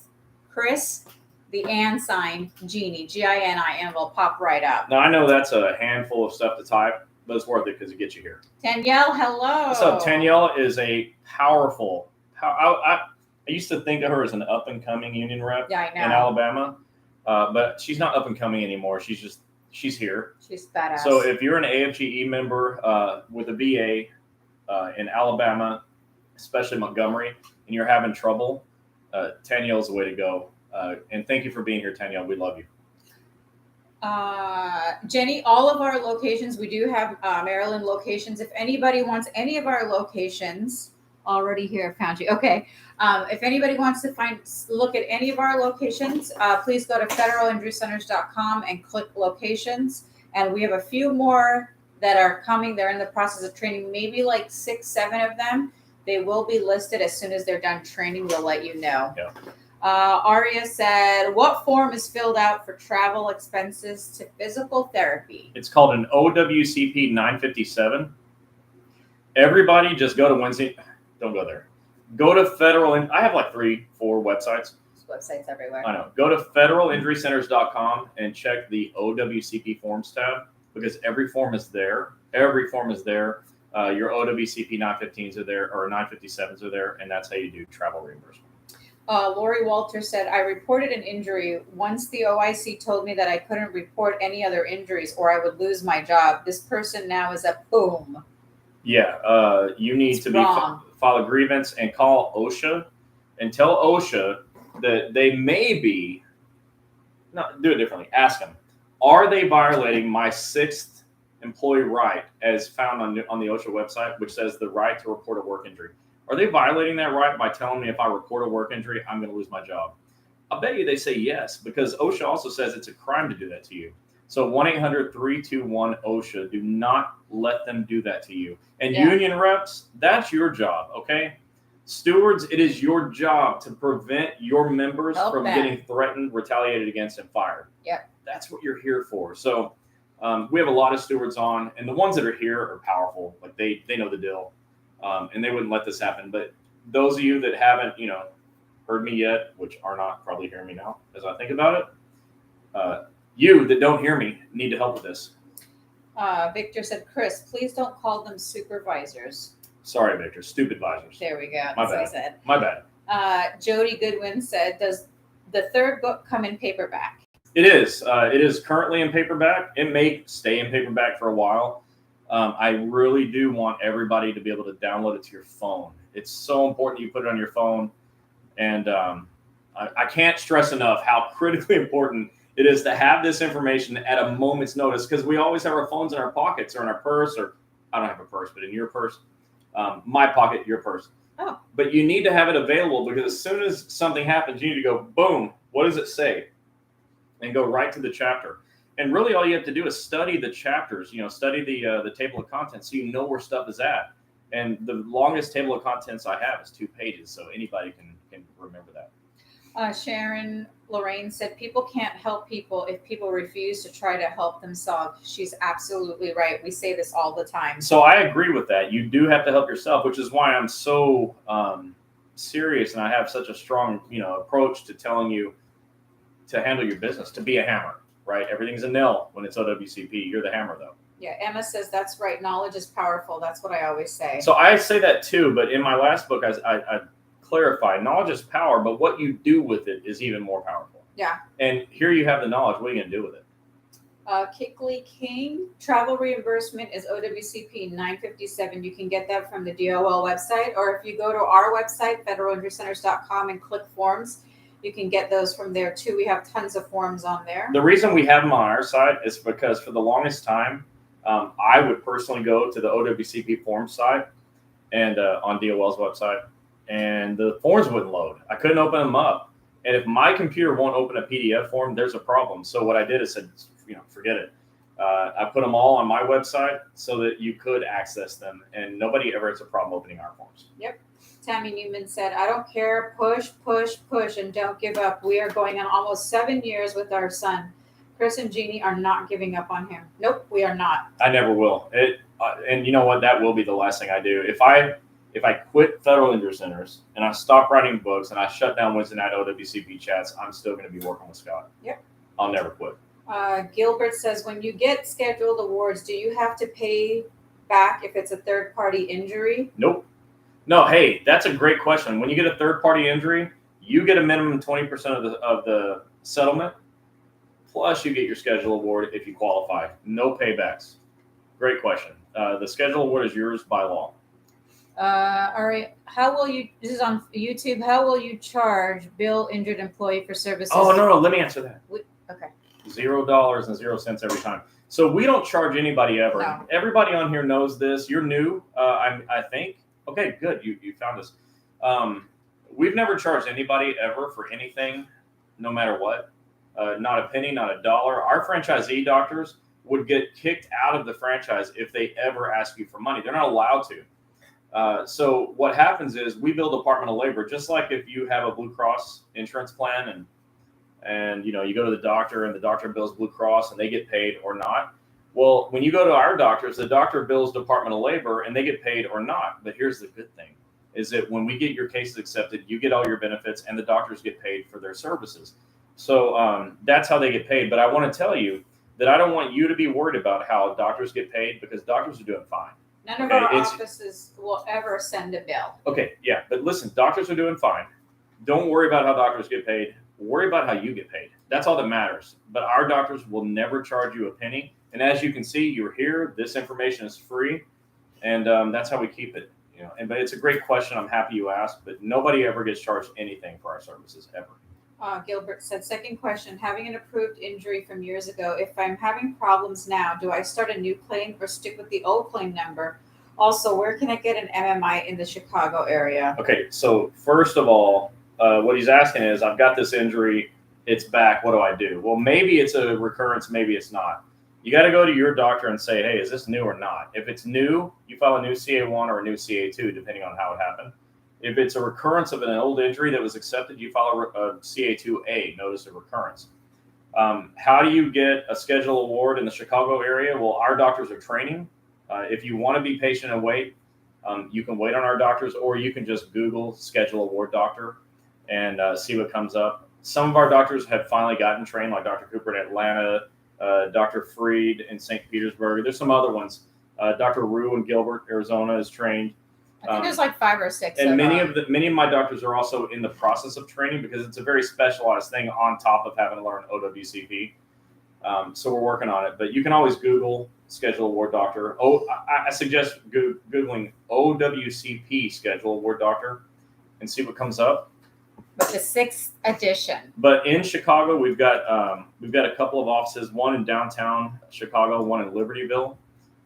Chris, the and sign, Gini, Gini, and it'll pop right up.
Now, I know that's a handful of stuff to type, but it's worth it because it gets you here.
Danielle, hello.
What's up? Danielle is a powerful, I used to think of her as an up-and-coming union rep in Alabama, but she's not up-and-coming anymore. She's here.
She's badass.
So if you're an AFGE member with a VA in Alabama, especially Montgomery, and you're having trouble, Danielle's the way to go. And thank you for being here, Danielle. We love you.
Jenny, all of our locations, we do have Maryland locations. If anybody wants any of our locations, already here, found you. Okay. If anybody wants to look at any of our locations, please go to federalinjurycenters.com and click locations. And we have a few more that are coming. They're in the process of training, maybe like 6, 7 of them. They will be listed as soon as they're done training. We'll let you know.
Yeah.
Aria said, what form is filled out for travel expenses to physical therapy?
It's called an OWCP 957. Everybody just go to Wednesday. Don't go there. Go to Federal. I have like 3-4 websites.
There's websites everywhere.
I know. Go to federalinjurycenters.com and check the OWCP forms tab, because every form is there. Every form is there. Your OWCP 915s are there, or 957s are there, and that's how you do travel reimbursement.
Lori Walter said, I reported an injury. Once the OIC told me that I couldn't report any other injuries or I would lose my job. This person now is a boom.
Yeah, you need to file a grievance and call OSHA and tell OSHA that they may be, do it differently. Ask them, are they violating my 6th employee right as found on the OSHA website, which says the right to report a work injury? Are they violating that right by telling me if I report a work injury, I'm going to lose my job? I bet you they say yes, because OSHA also says it's a crime to do that to you. So 1-800-321-OSHA. Do not let them do that to you. And union reps, that's your job, okay? Stewards, it is your job to prevent your members from getting threatened, retaliated against, and fired.
Yep.
That's what you're here for. So we have a lot of stewards on, and the ones that are here are powerful. Like they know the deal, and they wouldn't let this happen. But those of you that haven't, heard me yet, which are not probably hearing me now as I think about it, you that don't hear me need to help with this.
Victor said, Chris, please don't call them supervisors.
Sorry, Victor. Stupid advisors.
There we go.
My bad. My bad.
Jody Goodwin said, does the 3rd book come in paperback?
It is. It is currently in paperback. It may stay in paperback for a while. I really do want everybody to be able to download it to your phone. It's so important you put it on your phone. And I can't stress enough how critically important it is to have this information at a moment's notice, because we always have our phones in our pockets or in our purse, or I don't have a purse, but in your purse, my pocket, your purse.
Oh.
But you need to have it available, because as soon as something happens, you need to go, boom, what does it say? And go right to the chapter. And really all you have to do is study the chapters, study the table of contents so you know where stuff is at. And the longest table of contents I have is 2 pages, so anybody can remember that.
Sharon Lorraine said, people can't help people if people refuse to try to help themselves. She's absolutely right. We say this all the time.
So I agree with that. You do have to help yourself, which is why I'm so serious, and I have such a strong, approach to telling you to handle your business, to be a hammer, right? Everything's a nail when it's OWCP. You're the hammer, though.
Yeah, Emma says that's right. Knowledge is powerful. That's what I always say.
So I say that too, but in my last book, I clarify knowledge is power, but what you do with it is even more powerful.
Yeah.
And here you have the knowledge. What are you going to do with it?
Kickley King, travel reimbursement is OWCP 957. You can get that from the DOL website, or if you go to our website, federalinjurycenters.com, and click forms, you can get those from there too. We have tons of forms on there.
The reason we have them on our site is because for the longest time, I would personally go to the OWCP form site and on DOL's website, and the forms wouldn't load. I couldn't open them up. And if my computer won't open a PDF form, there's a problem. So what I did is said, forget it. I put them all on my website so that you could access them, and nobody ever has a problem opening our forms.
Yep. Tammy Newman said, I don't care. Push, push, push, and don't give up. We are going on almost 7 years with our son. Chris and Gini are not giving up on him. Nope, we are not.
I never will. And you know what? That will be the last thing I do. If I quit Federal Injury Centers and I stop writing books and I shut down Wednesday night OWCP chats, I'm still going to be working with Scott.
Yep.
I'll never quit.
Gilbert says, when you get scheduled awards, do you have to pay back if it's a third-party injury?
Nope. No, hey, that's a great question. When you get a third-party injury, you get a minimum 20% of the settlement, plus you get your schedule award if you qualify. No paybacks. Great question. The schedule award is yours by law.
All right. How will you? This is on YouTube. How will you charge bill injured employee for services?
Oh no! Let me answer that.
Okay.
$0.00 every time. So we don't charge anybody ever.
No.
Everybody on here knows this. You're new, I think. Okay, good. You found us. We've never charged anybody ever for anything, no matter what. Not a penny, not a dollar. Our franchisee doctors would get kicked out of the franchise if they ever ask you for money. They're not allowed to. So what happens is we bill Department of Labor, just like if you have a Blue Cross insurance plan and you go to the doctor and the doctor bills Blue Cross and they get paid or not. Well, when you go to our doctors, the doctor bills Department of Labor and they get paid or not. But here's the good thing is that when we get your cases accepted, you get all your benefits and the doctors get paid for their services. So that's how they get paid. But I want to tell you that I don't want you to be worried about how doctors get paid because doctors are doing fine.
None of our offices will ever send a bill.
Okay, yeah. But listen, doctors are doing fine. Don't worry about how doctors get paid. Worry about how you get paid. That's all that matters. But our doctors will never charge you a penny. And as you can see, you're here. This information is free. And that's how we keep it. But it's a great question. I'm happy you asked. But nobody ever gets charged anything for our services, ever.
Gilbert said, second question, having an approved injury from years ago, if I'm having problems now, do I start a new claim or stick with the old claim number? Also, where can I get an MMI in the Chicago area? Okay,
so first of all, what he's asking is, I've got this injury, it's back, what do I do? Well, maybe it's a recurrence, maybe it's not. You got to go to your doctor and say, hey, is this new or not? If it's new, you file a new CA1 or a new CA2, depending on how it happened. If it's a recurrence of an old injury that was accepted, you file a CA2A, notice of recurrence. How do you get a schedule award in the Chicago area? Well, our doctors are training. If you want to be patient and wait, you can wait on our doctors, or you can just Google schedule award doctor and see what comes up. Some of our doctors have finally gotten trained, like Dr. Cooper in Atlanta, Dr. Freed in St. Petersburg. There's some other ones. Dr. Rue in Gilbert, Arizona is trained.
I think there's like 5 or 6.
And many of my doctors are also in the process of training because it's a very specialized thing on top of having to learn OWCP. So we're working on it. But you can always Google schedule award doctor. I suggest Googling OWCP schedule award doctor and see what comes up.
But the 6th edition.
But in Chicago, we've got a couple of offices, one in downtown Chicago, one in Libertyville.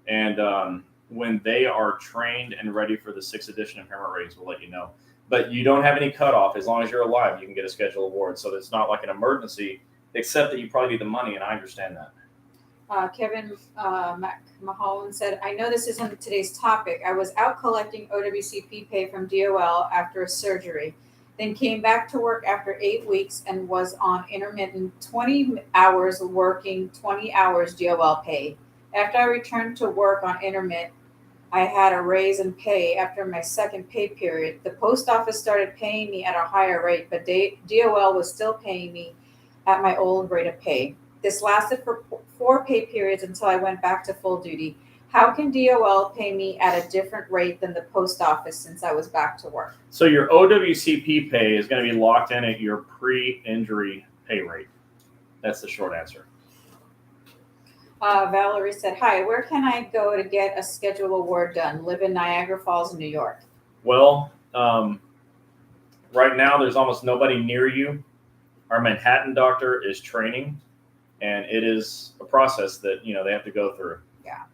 And when they are trained and ready for the 6th edition impairment ratings, we'll let you know. But you don't have any cutoff. As long as you're alive, you can get a schedule award. So it's not like an emergency, except that you probably need the money, and I understand that.
Kevin McMahon said, I know this isn't today's topic. I was out collecting OWCP pay from DOL after a surgery. then came back to work after 8 weeks and was on intermittent 20 hours working 20 hours DOL pay. After I returned to work on intermittent, I had a raise in pay after my second pay period. The post office started paying me at a higher rate, but DOL was still paying me at my old rate of pay. This lasted for 4 pay periods until I went back to full duty. How can DOL pay me at a different rate than the post office since I was back to work?
So your OWCP pay is going to be locked in at your pre-injury pay rate. That's the short answer.
Valerie said, hi, where can I go to get a schedule award done? Live in Niagara Falls, New York.
Well, right now there's almost nobody near you. Our Manhattan doctor is training, and it is a process that, they have to go through.
Yeah.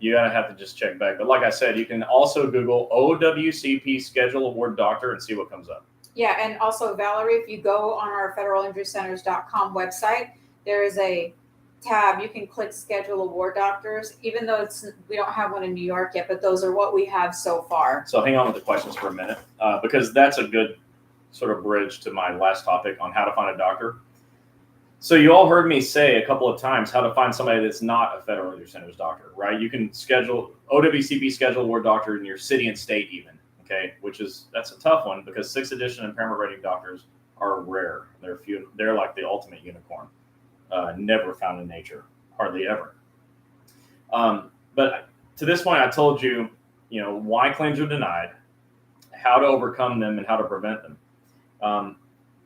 You gotta have to just check back. But like I said, you can also Google OWCP Schedule Award Doctor and see what comes up.
Yeah, and also, Valerie, if you go on our federalinjurycenters.com website, there is a tab. You can click Schedule Award Doctors, even though we don't have one in New York yet, but those are what we have so far.
So hang on with the questions for a minute, because that's a good sort of bridge to my last topic on how to find a doctor. So you all heard me say a couple of times how to find somebody that's not a Federal Injury Centers doctor, right? You can schedule OWCP Schedule Award Doctor in your city and state even, okay? That's a tough one because 6th edition impairment rating doctors are rare. They're few. They're like the ultimate unicorn. Never found in nature, hardly ever. But to this point, I told you, why claims are denied, how to overcome them, and how to prevent them.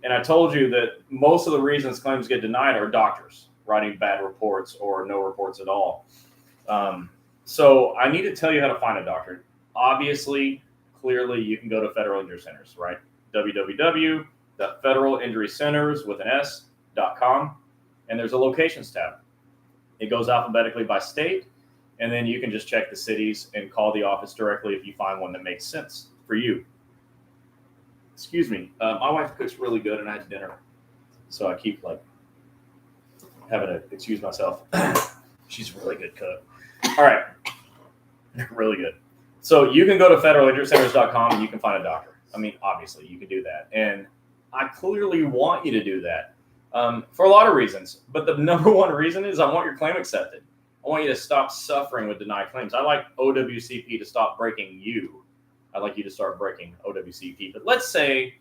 And I told you that most of the reasons claims get denied are doctors writing bad reports or no reports at all. So I need to tell you how to find a doctor. Obviously, clearly, you can go to Federal Injury Centers, right? www.federalinjurycenters.com. And there's a locations tab. It goes alphabetically by state, and then you can just check the cities and call the office directly if you find one that makes sense for you. Excuse me. My wife cooks really good, and I had dinner, so I keep having to excuse myself. She's a really good cook. All right, really good. So you can go to federalinjurycenters.com and you can find a doctor. I mean, obviously, you can do that, and I clearly want you to do that. For a lot of reasons, but the number one reason is I want your claim accepted. I want you to stop suffering with denied claims. I like OWCP to stop breaking you. I'd like you to start breaking OWCP. But let's say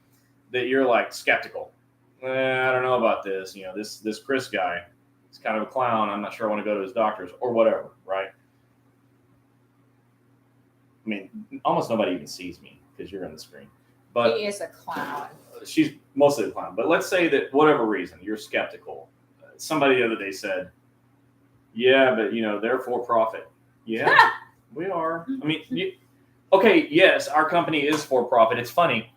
that you're skeptical. I don't know about this. This Chris guy is kind of a clown. I'm not sure I want to go to his doctors or whatever, right? I mean, almost nobody even sees me because you're on the screen. But
he is a clown.
She's mostly a clown. But let's say that whatever reason you're skeptical. Somebody the other day said, "Yeah, but they're for profit." Yeah, we are. I mean, okay, yes, our company is for profit. It's funny.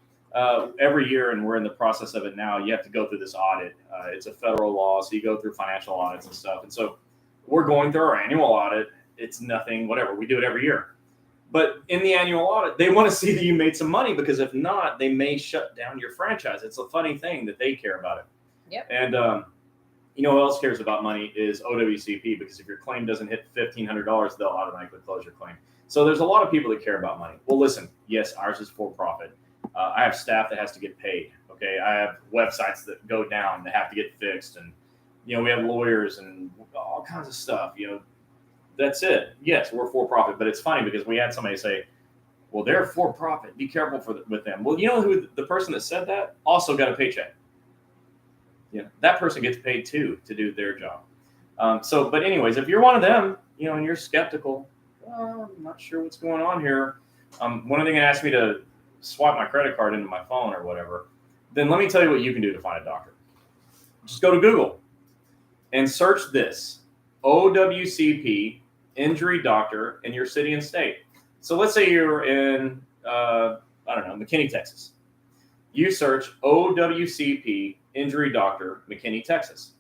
Every year, and we're in the process of it now. You have to go through this audit. It's a federal law, so you go through financial audits and stuff. And so we're going through our annual audit. It's nothing, whatever. We do it every year. But in the annual audit, they want to see that you made some money, because if not, they may shut down your franchise. It's a funny thing that they care about it.
Yep.
And who else cares about money is OWCP, because if your claim doesn't hit $1,500, they'll automatically close your claim. So there's a lot of people that care about money. Well, listen, yes, ours is for profit. I have staff that has to get paid. Okay, I have websites that go down that have to get fixed, and we have lawyers and all kinds of stuff. That's it. Yes, we're for profit, but it's funny because we had somebody say, "Well, they're for profit. Be careful with them." Well, who the person that said that also got a paycheck. That person gets paid too to do their job. But anyways, if you're one of them, and you're skeptical, I'm not sure what's going on here. One of them asked me to swap my credit card into my phone or whatever. Then let me tell you what you can do to find a doctor. Just go to Google and search this OWCP injury doctor in your city and state. So let's say you're in, McKinney, Texas. You search OWCP injury doctor, McKinney, Texas.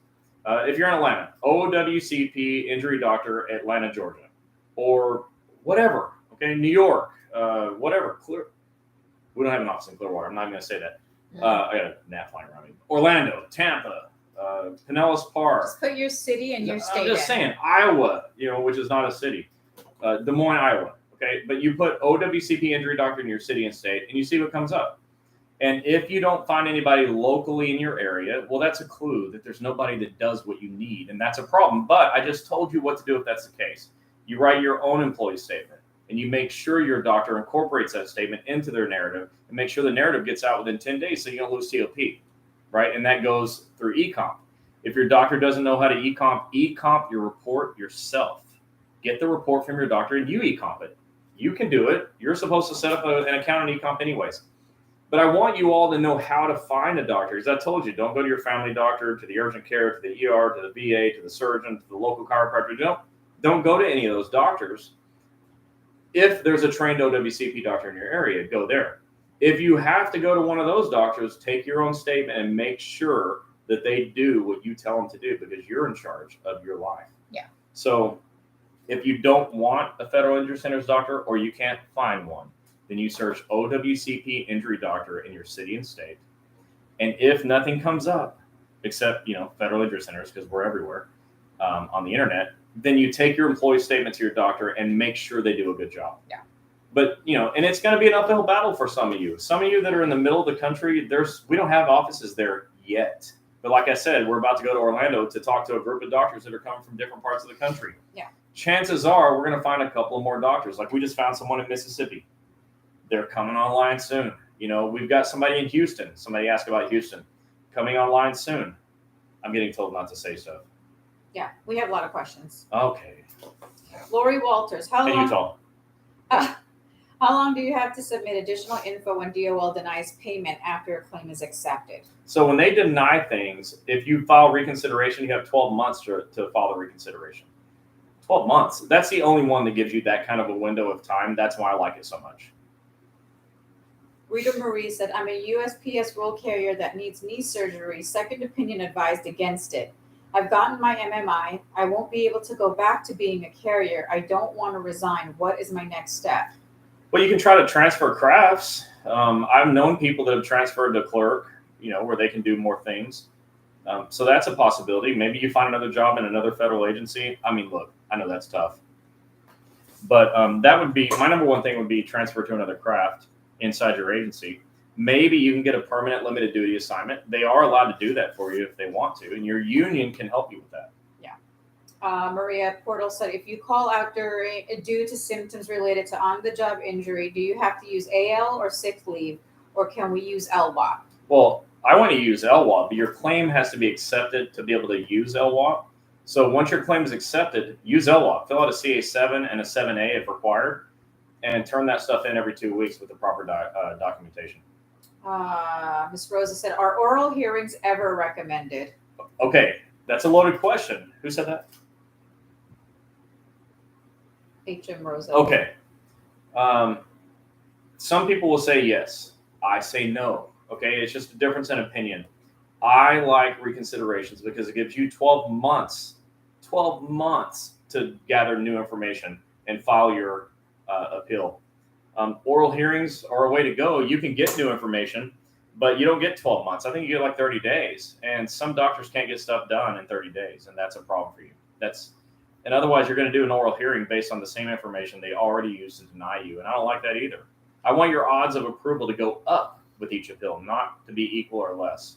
If you're in Atlanta, OWCP injury doctor, Atlanta, Georgia, or whatever. Okay, New York, whatever. We don't have an office in Clearwater. I'm not going to say that. I got a gnat flying around me. Orlando, Tampa, Pinellas Park.
Just put your city and your state.
I'm just saying, Iowa, which is not a city. Des Moines, Iowa. Okay, but you put OWCP injury doctor in your city and state, and you see what comes up. And if you don't find anybody locally in your area, well, that's a clue that there's nobody that does what you need. And that's a problem. But I just told you what to do if that's the case. You write your own employee statement and you make sure your doctor incorporates that statement into their narrative and make sure the narrative gets out within 10 days so you don't lose TOP, right? And that goes through eComp. If your doctor doesn't know how to eComp your report yourself. Get the report from your doctor and you eComp it. You can do it. You're supposed to set up an account in eComp anyways. But I want you all to know how to find a doctor. As I told you, don't go to your family doctor, to the urgent care, to the ER, to the VA, to the surgeon, to the local chiropractor. Don't go to any of those doctors. If there's a trained OWCP doctor in your area, go there. If you have to go to one of those doctors, take your own statement and make sure that they do what you tell them to do because you're in charge of your life.
Yeah.
So if you don't want a federal injury centers doctor or you can't find one, then you search OWCP injury doctor in your city and state. And if nothing comes up, except, federal injury centers, because we're everywhere on the internet, then you take your employee statement to your doctor and make sure they do a good job.
Yeah.
But, and it's going to be an uphill battle for some of you. Some of you that are in the middle of the country, we don't have offices there yet. But like I said, we're about to go to Orlando to talk to a group of doctors that are coming from different parts of the country.
Yeah.
Chances are we're going to find a couple of more doctors. Like we just found someone in Mississippi. They're coming online soon. We've got somebody in Houston. Somebody asked about Houston coming online soon. I'm getting told not to say stuff.
Yeah, we have a lot of questions.
Okay.
Lori Walters, how
How
long do you have to submit additional info when DOL denies payment after a claim is accepted?
So when they deny things, if you file reconsideration, you have 12 months to file the reconsideration. 12 months. That's the only one that gives you that kind of a window of time. That's why I like it so much.
Rita Marie said, I'm a USPS rural carrier that needs knee surgery. Second opinion advised against it. I've gotten my MMI. I won't be able to go back to being a carrier. I don't want to resign. What is my next step?
Well, you can try to transfer crafts. I've known people that have transferred to clerk, where they can do more things. So that's a possibility. Maybe you find another job in another federal agency. I mean, look, I know that's tough. But that would be, my number one thing would be transfer to another craft inside your agency. Maybe you can get a permanent limited duty assignment. They are allowed to do that for you if they want to, and your union can help you with that.
Yeah. Maria Portal said, if you call out due to symptoms related to on-the-job injury, do you have to use AL or sick leave, or can we use LWOP?
Well, I want to use LWOP, but your claim has to be accepted to be able to use LWOP. So once your claim is accepted, use LWOP. Fill out a CA7 and a 7A if required, and turn that stuff in every 2 weeks with the proper documentation.
Ms. Rosa said, are oral hearings ever recommended?
Okay, that's a loaded question. Who said that?
HM Rosa.
Okay. Some people will say yes. I say no. Okay, it's just a difference in opinion. I like reconsiderations because it gives you 12 months to gather new information and file your appeal. Oral hearings are a way to go. You can get new information, but you don't get 12 months. I think you get like 30 days. And some doctors can't get stuff done in 30 days, and that's a problem for you. And otherwise, you're going to do an oral hearing based on the same information they already used to deny you, and I don't like that either. I want your odds of approval to go up with each appeal, not to be equal or less.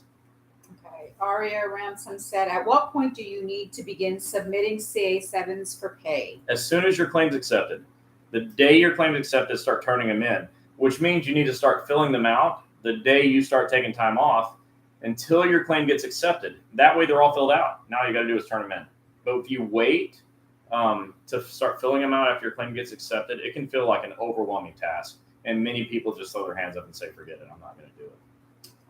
Okay. Aria Ransom said, at what point do you need to begin submitting CA7s for pay?
As soon as your claim's accepted. The day your claim's accepted, start turning them in, which means you need to start filling them out the day you start taking time off until your claim gets accepted. That way they're all filled out. Now all you got to do is turn them in. But if you wait to start filling them out after your claim gets accepted, it can feel like an overwhelming task. And many people just throw their hands up and say, forget it, I'm not going to do it.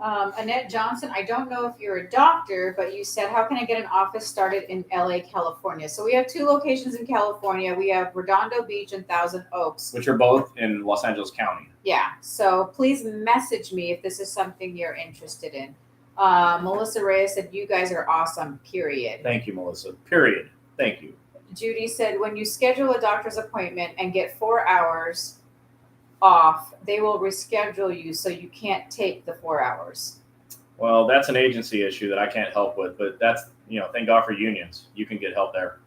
Annette Johnson, I don't know if you're a doctor, but you said, how can I get an office started in LA, California? So we have 2 locations in California. We have Redondo Beach and Thousand Oaks.
Which are both in Los Angeles County.
Yeah. So please message me if this is something you're interested in. Melissa Reyes said, you guys are awesome, period.
Thank you, Melissa. Period. Thank you.
Judy said, when you schedule a doctor's appointment and get 4 hours off, they will reschedule you so you can't take the 4 hours.
Well, that's an agency issue that I can't help with, but that's, thank God for unions. You can get help there.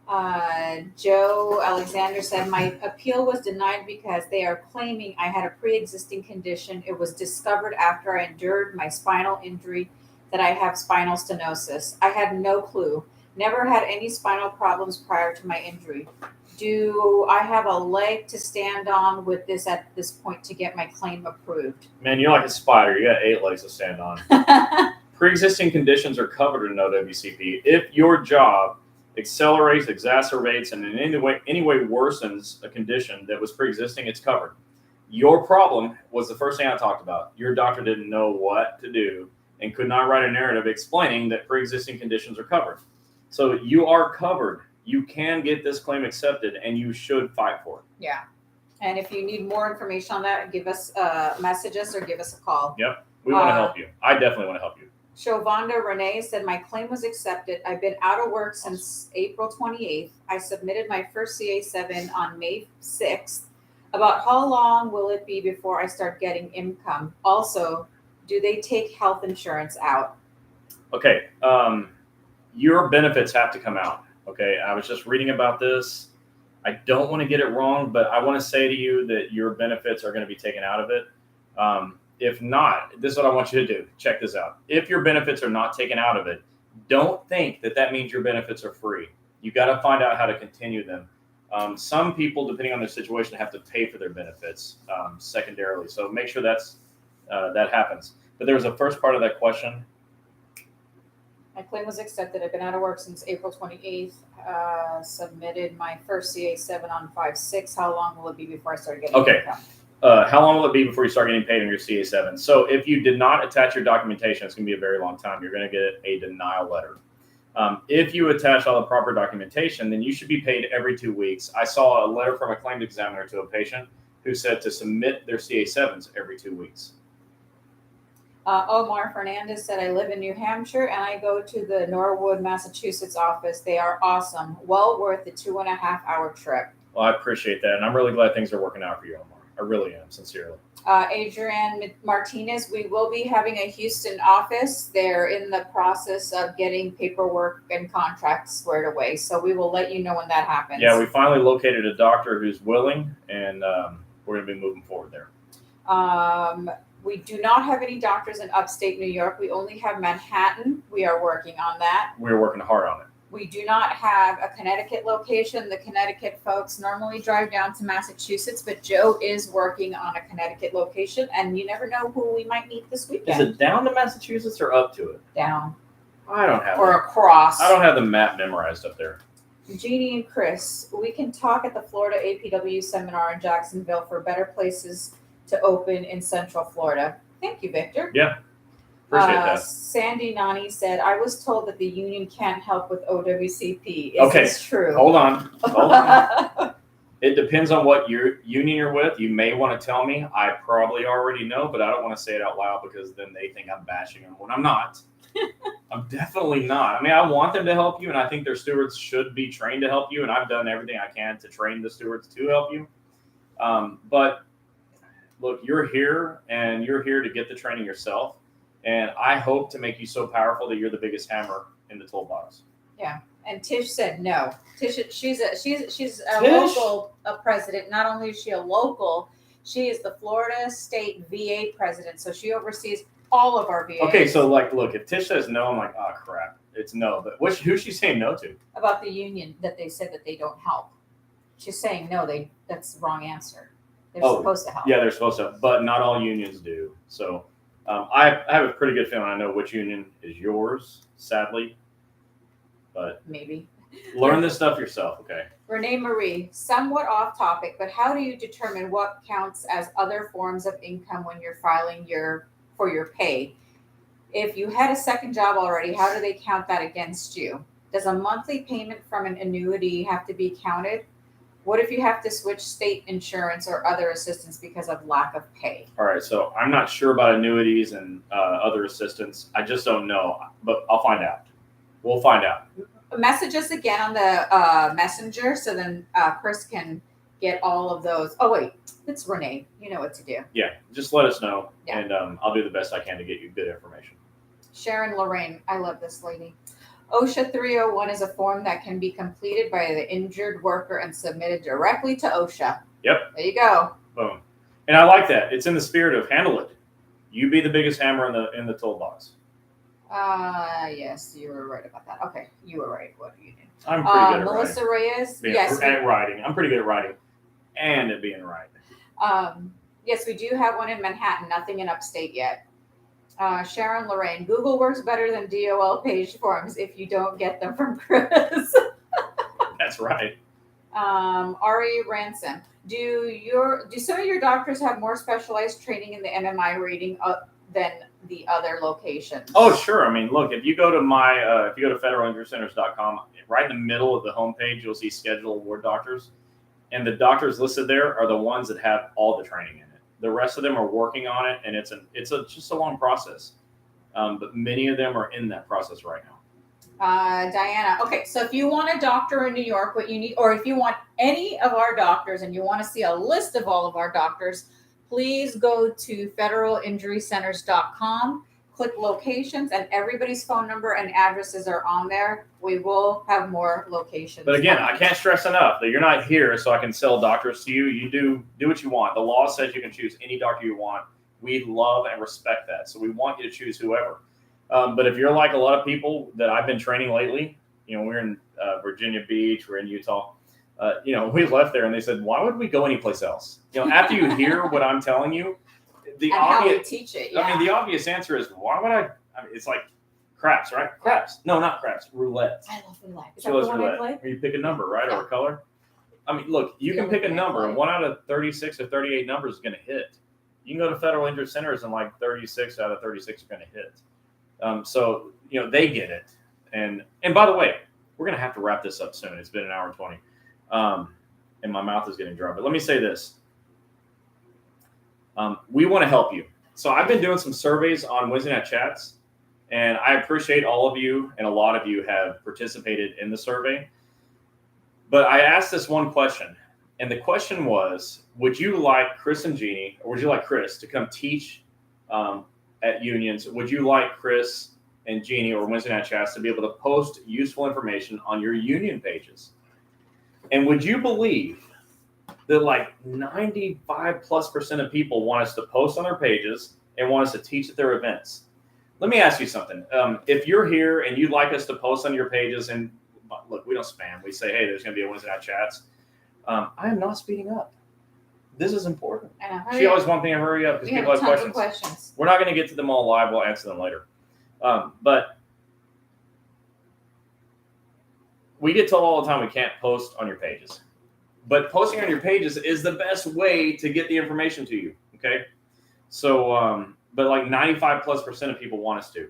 Joe Alexander said, my appeal was denied because they are claiming I had a pre-existing condition. It was discovered after I endured my spinal injury that I have spinal stenosis. I had no clue. Never had any spinal problems prior to my injury. Do I have a leg to stand on with this at this point to get my claim approved?
Man, you're like a spider. You got 8 legs to stand on. Pre-existing conditions are covered in OWCP. If your job accelerates, exacerbates, and in any way worsens a condition that was pre-existing, it's covered. Your problem was the first thing I talked about. Your doctor didn't know what to do and could not write a narrative explaining that pre-existing conditions are covered. So you are covered. You can get this claim accepted, and you should fight for it.
Yeah. And if you need more information on that, give us message us or give us a call.
Yep. We want to help you. I definitely want to help you.
Shovonda Renee said, my claim was accepted. I've been out of work since April 28th. I submitted my first CA7 on May 6th. About how long will it be before I start getting income? Also, do they take health insurance out?
Okay. Your benefits have to come out. Okay. I was just reading about this. I don't want to get it wrong, but I want to say to you that your benefits are going to be taken out of it. If not, this is what I want you to do. Check this out. If your benefits are not taken out of it, don't think that that means your benefits are free. You got to find out how to continue them. Some people, depending on their situation, have to pay for their benefits secondarily. So make sure that happens. But there was a first part of that question.
My claim was accepted. I've been out of work since April 28th. Submitted my first CA7 on 5/6. How long will it be before I start getting income?
How long will it be before you start getting paid on your CA7? So if you did not attach your documentation, it's going to be a very long time. You're going to get a denial letter. If you attach all the proper documentation, then you should be paid every 2 weeks. I saw a letter from a claims examiner to a patient who said to submit their CA7s every 2 weeks.
Omar Fernandez said, I live in New Hampshire and I go to the Norwood, Massachusetts office. They are awesome. Well worth the 2.5-hour trip.
Well, I appreciate that. And I'm really glad things are working out for you, Omar. I really am, sincerely.
Adrian Martinez, we will be having a Houston office. They're in the process of getting paperwork and contracts squared away. So we will let you know when that happens.
Yeah, we finally located a doctor who's willing, and we're going to be moving forward there.
We do not have any doctors in upstate New York. We only have Manhattan. We are working on that.
We're working hard on it.
We do not have a Connecticut location. The Connecticut folks normally drive down to Massachusetts, but Joe is working on a Connecticut location, and you never know who we might meet this weekend.
Is it down to Massachusetts or up to it?
Down.
I don't have
or across.
I don't have the map memorized up there.
Jeannie and Chris, we can talk at the Florida APW seminar in Jacksonville for better places to open in Central Florida. Thank you, Victor.
Yeah. Appreciate that.
Sandy Nani said, I was told that the union can't help with OWCP. Is this true?
Hold on. It depends on what your union you're with. You may want to tell me. I probably already know, but I don't want to say it out loud because then they think I'm bashing them when I'm not. I'm definitely not. I mean, I want them to help you, and I think their stewards should be trained to help you, and I've done everything I can to train the stewards to help you. But look, you're here, and you're here to get the training yourself. And I hope to make you so powerful that you're the biggest hammer in the toolbox.
Yeah. And Tish said no. Tish, she's a local president. Not only is she a local, she is the Florida State VA president. So she oversees all of our VAs.
Okay, so look, if Tish says no, I'm like, oh crap, it's no. But who's she saying no to?
About the union that they said that they don't help. She's saying no. That's the wrong answer. They're supposed to help.
Yeah, they're supposed to, but not all unions do. So. I have a pretty good feeling I know which union is yours, sadly. But
maybe.
Learn this stuff yourself, okay?
Renee Marie, somewhat off topic, but how do you determine what counts as other forms of income when you're filing for your pay? If you had a second job already, how do they count that against you? Does a monthly payment from an annuity have to be counted? What if you have to switch state insurance or other assistance because of lack of pay?
All right, so I'm not sure about annuities and other assistance. I just don't know, but I'll find out. We'll find out.
Message us again on the messenger so then Chris can get all of those. Oh, wait, it's Renee. You know what to do.
Yeah, just let us know,
yeah.
And I'll do the best I can to get you good information.
Sharon Lorraine, I love this lady. OSHA 301 is a form that can be completed by the injured worker and submitted directly to OSHA.
Yep.
There you go.
Boom. And I like that. It's in the spirit of handle it. You be the biggest hammer in the toolbox.
Yes, you were right about that. Okay, you were right. What do you do?
I'm pretty good at
Melissa
writing.
Reyes. Yes.
At writing. I'm pretty good at writing and at being right.
Yes, we do have one in Manhattan, nothing in upstate yet. Sharon Lorraine, Google works better than DOL page forms if you don't get them from Chris.
That's right.
Ari Ransom, do some of your doctors have more specialized training in the MMI rating than the other locations?
Oh, sure. I mean, look, if you go to federalinjurycenters.com, right in the middle of the homepage, you'll see schedule award doctors. And the doctors listed there are the ones that have all the training in it. The rest of them are working on it, and it's just a long process. But many of them are in that process right now.
Diana, okay, so if you want a doctor in New York, what you need, or if you want any of our doctors and you want to see a list of all of our doctors, please go to federalinjurycenters.com, click locations, and everybody's phone number and addresses are on there. We will have more locations.
But again, I can't stress enough that you're not here so I can sell doctors to you. You do what you want. The law says you can choose any doctor you want. We love and respect that. So we want you to choose whoever. But if you're like a lot of people that I've been training lately, we're in Virginia Beach, we're in Utah. We left there and they said, why would we go anyplace else? After you hear what I'm telling you,
how we teach it. Yeah.
I mean, the obvious answer is, why would I mean, it's like craps, right? Craps. No, not craps. Roulette.
I love roulette. Is
that the one I play? Where you pick a number, right?
Yeah.
Or a color. I mean, look, you can pick a number, and 1 out of 36 or 38 numbers is going to hit. You can go to Federal Injury Centers and like 36 out of 36 are going to hit. So they get it. And by the way, we're going to have to wrap this up soon. It's been an hour and 20. And my mouth is getting dry. But let me say this. We want to help you. So I've been doing some surveys on Wednesday night chats, and I appreciate all of you, and a lot of you have participated in the survey. But I asked this one question, and the question was, would you like Chris and Gini, or would you like Chris to come teach at unions? Would you like Chris and Gini or Wednesday night chats to be able to post useful information on your union pages? And would you believe that like 95+% of people want us to post on their pages and want us to teach at their events? Let me ask you something. If you're here and you'd like us to post on your pages, and look, we don't spam. We say, hey, there's going to be a Wednesday night chats. I am not speeding up. This is important. She always wants me to hurry up because people have questions. We're not going to get to them all live. We'll answer them later. But we get told all the time we can't post on your pages. But posting on your pages is the best way to get the information to you, okay? So, but like 95+% of people want us to.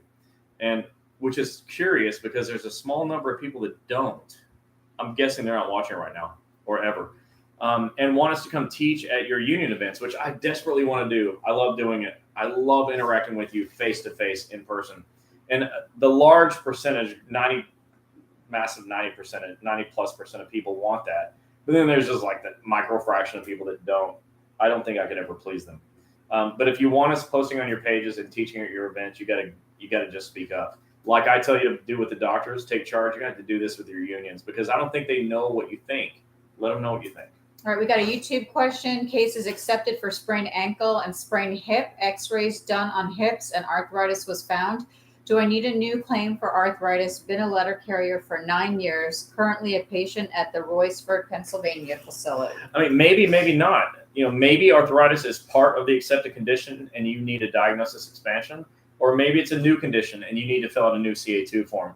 And which is curious because there's a small number of people that don't. I'm guessing they're not watching right now or ever. And want us to come teach at your union events, which I desperately want to do. I love doing it. I love interacting with you face-to-face in person. And the large percentage, 90+% of people want that. But then there's just like that micro fraction of people that don't. I don't think I could ever please them. But if you want us posting on your pages and teaching at your events, you gotta just speak up. Like I tell you to do with the doctors, take charge. You're gonna have to do this with your unions because I don't think they know what you think. Let them know what you think.
All right, we got a YouTube question. Cases accepted for sprained ankle and sprained hip. X-rays done on hips and arthritis was found. Do I need a new claim for arthritis? Been a letter carrier for 9 years. Currently a patient at the Royceford, Pennsylvania facility.
I mean, maybe not. Maybe arthritis is part of the accepted condition and you need a diagnosis expansion. Or maybe it's a new condition and you need to fill out a new CA2 form.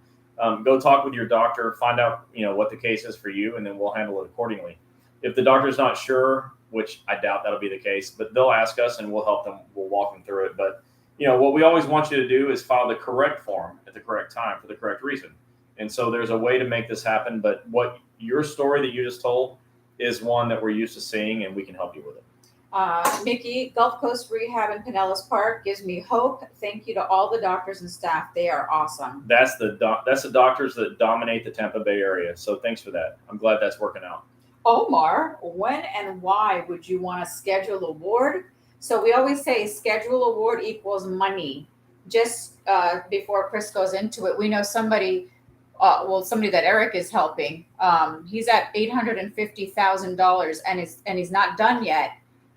Go talk with your doctor, find out what the case is for you, and then we'll handle it accordingly. If the doctor's not sure, which I doubt that'll be the case, but they'll ask us and we'll help them. We'll walk them through it. But what we always want you to do is file the correct form at the correct time for the correct reason. And so there's a way to make this happen. But what your story that you just told is one that we're used to seeing, and we can help you with it.
Mickey, Gulf Coast Rehab in Pinellas Park gives me hope. Thank you to all the doctors and staff. They are awesome.
That's the doctors that dominate the Tampa Bay area. So thanks for that. I'm glad that's working out.
Omar, when and why would you want to schedule award? So we always say schedule award equals money. Just before Chris goes into it, we know somebody somebody that Eric is helping. He's at $850,000 and he's not done yet.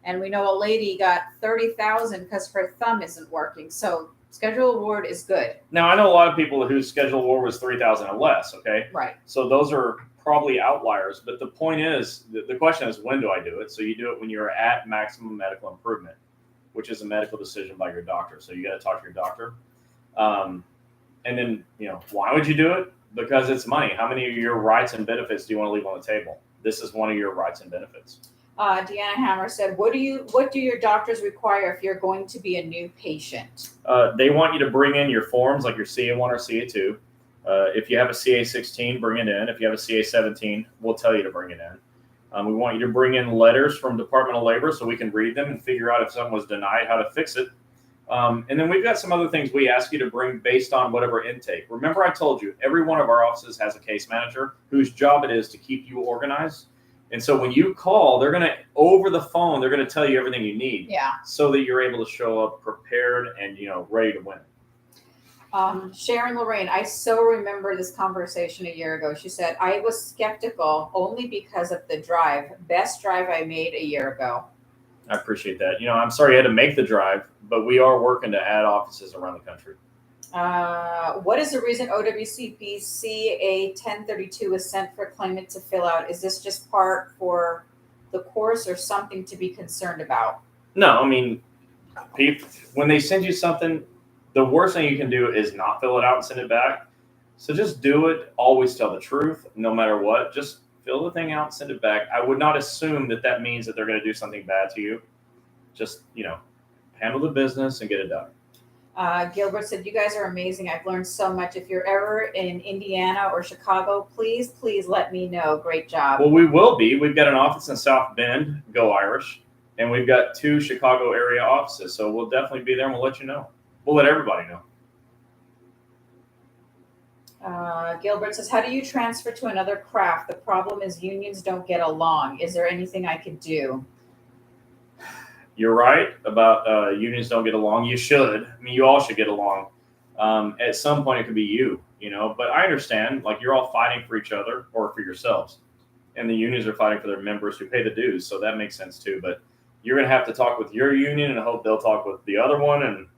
And we know a lady got $30,000 because her thumb isn't working. So schedule award is good.
Now I know a lot of people whose schedule award was 3,000 or less. Okay,
Right.
so those are probably outliers. But the point is, the question is, when do I do it? So you do it when you're at maximum medical improvement, which is a medical decision by your doctor. So you got to talk to your doctor. And then, why would you do it? Because it's money. How many of your rights and benefits do you want to leave on the table? This is one of your rights and benefits.
Deanna Hammer said, what do your doctors require if you're going to be a new patient?
They want you to bring in your forms like your CA1 or CA2. If you have a CA16, bring it in. If you have a CA17, we'll tell you to bring it in. We want you to bring in letters from Department of Labor so we can read them and figure out if something was denied, how to fix it. And then we've got some other things we ask you to bring based on whatever intake. Remember, I told you, every one of our offices has a case manager whose job it is to keep you organized. And so when you call, they're going to, over the phone, they're going to tell you everything you need.
Yeah.
So that you're able to show up prepared and, ready to win.
Sharon Lorraine, I so remember this conversation a year ago. She said, I was skeptical only because of the drive. Best drive I made a year ago.
I appreciate that. I'm sorry you had to make the drive, but we are working to add offices around the country.
What is the reason OWCP CA 1032 was sent for claimant to fill out? Is this just part for the course or something to be concerned about?
No, when they send you something, the worst thing you can do is not fill it out and send it back. So just do it. Always tell the truth, no matter what. Just fill the thing out and send it back. I would not assume that means that they're going to do something bad to you. Just, handle the business and get it done.
Gilbert said, you guys are amazing. I've learned so much. If you're ever in Indiana or Chicago, please let me know. Great job.
Well, we will be. We've got an office in South Bend, go Irish, and we've got 2 Chicago area offices. So we'll definitely be there and we'll let you know. We'll let everybody know.
Gilbert says, how do you transfer to another craft? The problem is unions don't get along. Is there anything I could do?
You're right about unions don't get along. You should. You all should get along. At some point, it could be you, But I understand, you're all fighting for each other or for yourselves. And the unions are fighting for their members who pay the dues. So that makes sense, too. But you're going to have to talk with your union and hope they'll talk with the other one and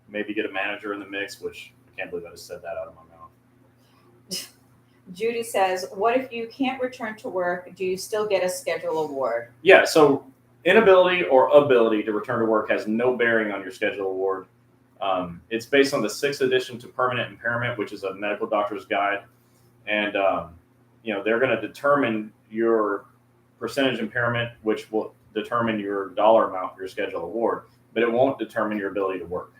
maybe get a manager in the mix, which I can't believe I just said that out of my mouth.
Judy says, what if you can't return to work? Do you still get a schedule award?
Yeah, so inability or ability to return to work has no bearing on your schedule award. It's based on the 6th edition to permanent impairment, which is a medical doctor's guide. And, they're going to determine your percentage impairment, which will determine your dollar amount for your schedule award, but it won't determine your ability to work.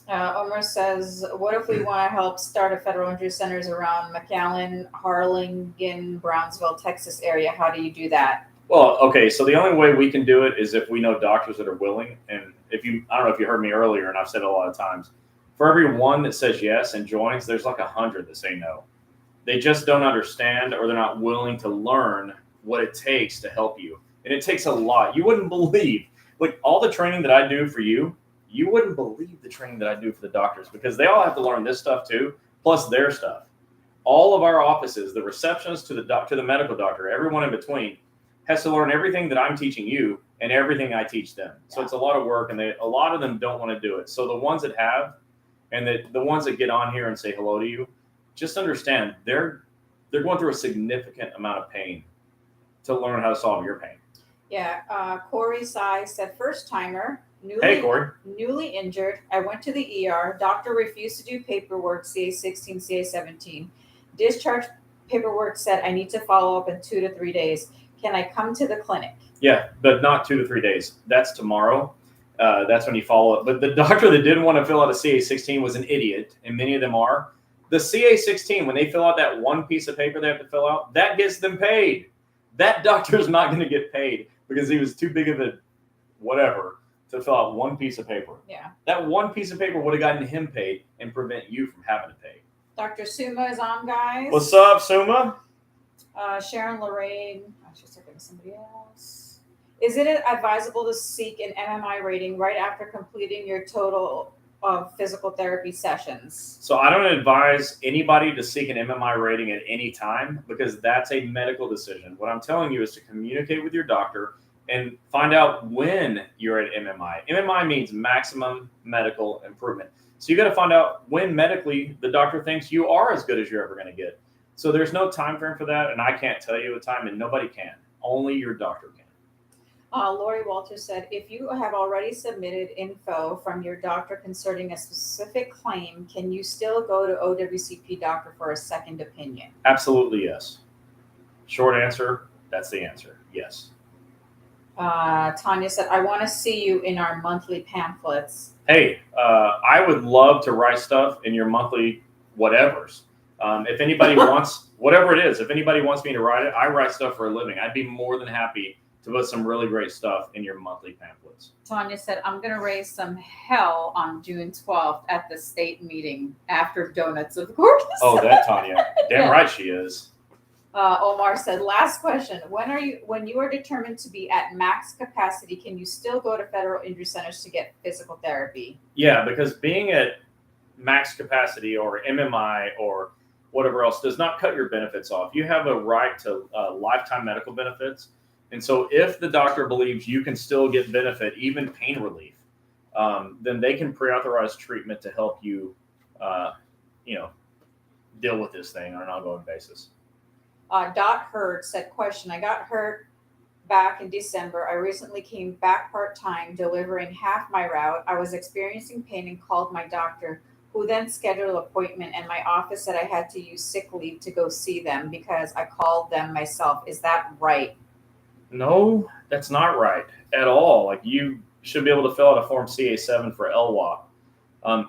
Omer says, what if we want to help start a federal injury centers around McAllen, Harlingen, Brownsville, Texas area? How do you do that?
Well, okay, so the only way we can do it is if we know doctors that are willing. And I don't know if you heard me earlier, and I've said it a lot of times, for every one that says yes and joins, there's 100 that say no. They just don't understand, or they're not willing to learn what it takes to help you. And it takes a lot. You wouldn't believe, all the training that I do for you, you wouldn't believe the training that I do for the doctors, because they all have to learn this stuff too, plus their stuff. All of our offices, the receptionist to the medical doctor, everyone in between, has to learn everything that I'm teaching you and everything I teach them. So it's a lot of work, and a lot of them don't want to do it. So the ones that have, and the ones that get on here and say hello to you, just understand they're going through a significant amount of pain to learn how to solve your pain.
Yeah, Corey Sai said, first timer,
Hey, Corey.
Newly injured. I went to the ER. Doctor refused to do paperwork, CA16, CA17. Discharge paperwork said I need to follow up in 2 to 3 days. Can I come to the clinic?
Yeah, but not 2 to 3 days. That's tomorrow. That's when you follow up. But the doctor that didn't want to fill out a CA16 was an idiot, and many of them are. The CA16, when they fill out that one piece of paper they have to fill out, that gets them paid. That doctor's not going to get paid because he was too big of a whatever to fill out one piece of paper.
Yeah. That
one piece of paper would have gotten him paid and prevent you from having to pay.
Dr. Suma is on, guys.
What's up, Suma?
Sharon Lorraine. I should check with somebody else. Is it advisable to seek an MMI rating right after completing your total of physical therapy sessions?
So I don't advise anybody to seek an MMI rating at any time because that's a medical decision. What I'm telling you is to communicate with your doctor and find out when you're at MMI. MMI means maximum medical improvement. So you got to find out when medically the doctor thinks you are as good as you're ever going to get. So there's no time frame for that, and I can't tell you a time, and nobody can. Only your doctor can.
Lori Walter said, if you have already submitted info from your doctor concerning a specific claim, can you still go to OWCP doctor for a second opinion?
Absolutely, yes. Short answer, that's the answer. Yes.
Tanya said, I want to see you in our monthly pamphlets.
Hey, I would love to write stuff in your monthly whatevers. If anybody wants, whatever it is, if anybody wants me to write it, I write stuff for a living. I'd be more than happy to put some really great stuff in your monthly pamphlets.
Tanya said, I'm going to raise some hell on June 12th at the state meeting after donuts, of course.
Oh, that Tanya. Damn right she is.
Omar said, last question. When you are determined to be at max capacity, can you still go to federal injury centers to get physical therapy?
Yeah, because being at max capacity or MMI or whatever else does not cut your benefits off. You have a right to lifetime medical benefits. And so if the doctor believes you can still get benefit, even pain relief, then they can pre-authorize treatment to help you, deal with this thing on an ongoing basis.
Dot Hurt said, question, I got hurt back in December. I recently came back part-time delivering half my route. I was experiencing pain and called my doctor, who then scheduled an appointment, and my office said I had to use sick leave to go see them because I called them myself. Is that right?
No, that's not right at all. Like, you should be able to fill out a form CA7 for LWOP.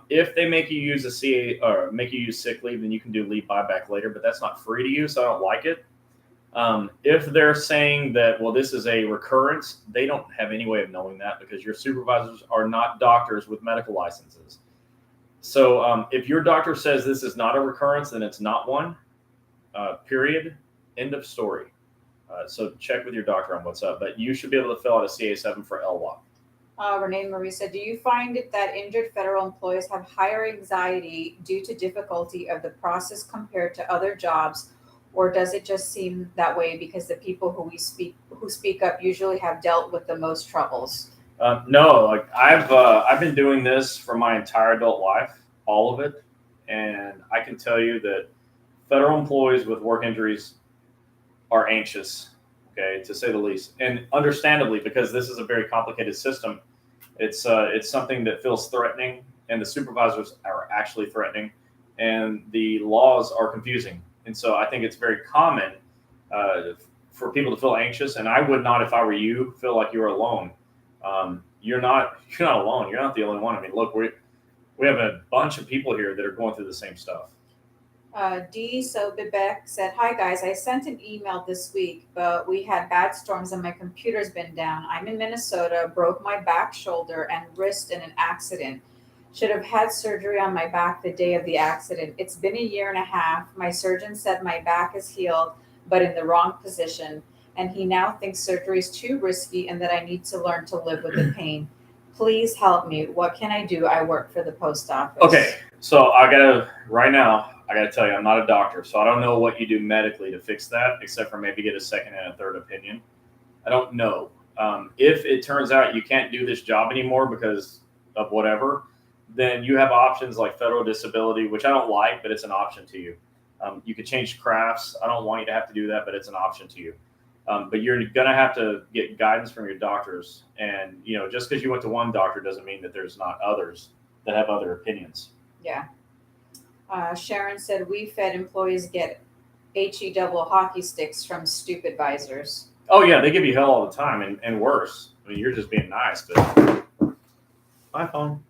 If they make you use a CA or make you use sick leave, then you can do leave buyback later, but that's not free to you, so I don't like it. If they're saying that, well, this is a recurrence, they don't have any way of knowing that because your supervisors are not doctors with medical licenses. So if your doctor says this is not a recurrence, then it's not one, period, end of story. So check with your doctor on what's up, but you should be able to fill out a CA7 for LWOP.
Renee Marie said, do you find it that injured federal employees have higher anxiety due to difficulty of the process compared to other jobs, or does it just seem that way because the people who speak up usually have dealt with the most troubles?
No, like I've been doing this for my entire adult life, all of it, and I can tell you that federal employees with work injuries are anxious, okay, to say the least, and understandably, because this is a very complicated system. It's something that feels threatening, and the supervisors are actually threatening, and the laws are confusing. And so I think it's very common for people to feel anxious, and I would not, if I were you, feel like you're alone. You're not alone. You're not the only one. I mean, look, we have a bunch of people here that are going through the same stuff.
D. So Bibek said, hi guys, I sent an email this week, but we had bad storms and my computer's been down. I'm in Minnesota, broke my back, shoulder, and wrist in an accident. Should have had surgery on my back the day of the accident. It's been a year and a half. My surgeon said my back is healed, but in the wrong position. And he now thinks surgery is too risky and that I need to learn to live with the pain. Please help me. What can I do? I work for the post office.
Okay, so I gotta tell you, I'm not a doctor, so I don't know what you do medically to fix that, except for maybe get a second and a third opinion. I don't know. If it turns out you can't do this job anymore because of whatever, then you have options like federal disability, which I don't like, but it's an option to you. You could change crafts. I don't want you to have to do that, but it's an option to you. But you're going to have to get guidance from your doctors. And, just because you went to one doctor doesn't mean that there's not others that have other opinions.
Yeah. Sharon said, we Fed employees get HE double hockey sticks from stupid advisors.
Oh, yeah. They give you hell all the time and worse. I mean, you're just being nice, but bye, phone.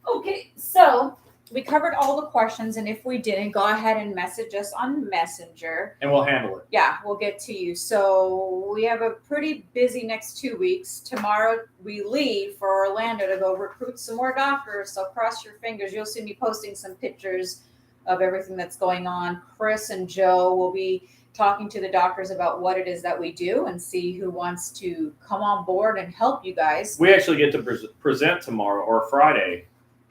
Okay. So we covered all the questions. And if we didn't, go ahead and message us on Messenger.
And we'll handle it.
Yeah, we'll get to you. So we have a pretty busy next 2 weeks. Tomorrow we leave for Orlando to go recruit some more doctors. So cross your fingers. You'll see me posting some pictures of everything that's going on. Chris and Joe will be talking to the doctors about what it is that we do and see who wants to come on board and help you guys.
We actually get to present tomorrow or Friday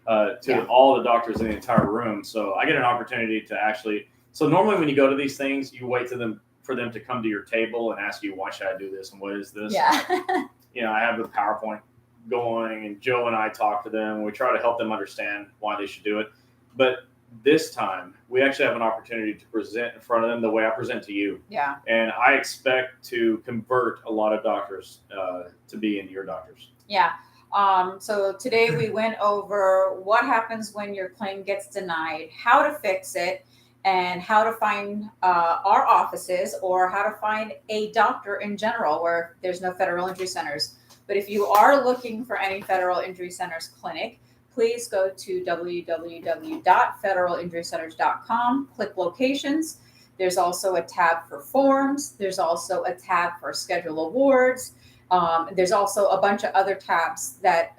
to all the doctors in the entire room. So I get an opportunity to actually. So normally when you go to these things, you wait for them to come to your table and ask you, why should I do this and what is this?
Yeah.
I have the PowerPoint going, and Joe and I talk to them. We try to help them understand why they should do it. But this time, we actually have an opportunity to present in front of them the way I present to you.
Yeah.
And I expect to convert a lot of doctors to be in your doctors.
Yeah. So today we went over what happens when your claim gets denied, how to fix it, and how to find our offices, or how to find a doctor in general where there's no federal injury centers. But if you are looking for any federal injury centers clinic, please go to www.federalinjurycenters.com, click locations. There's also a tab for forms. There's also a tab for schedule awards. There's also a bunch of other tabs that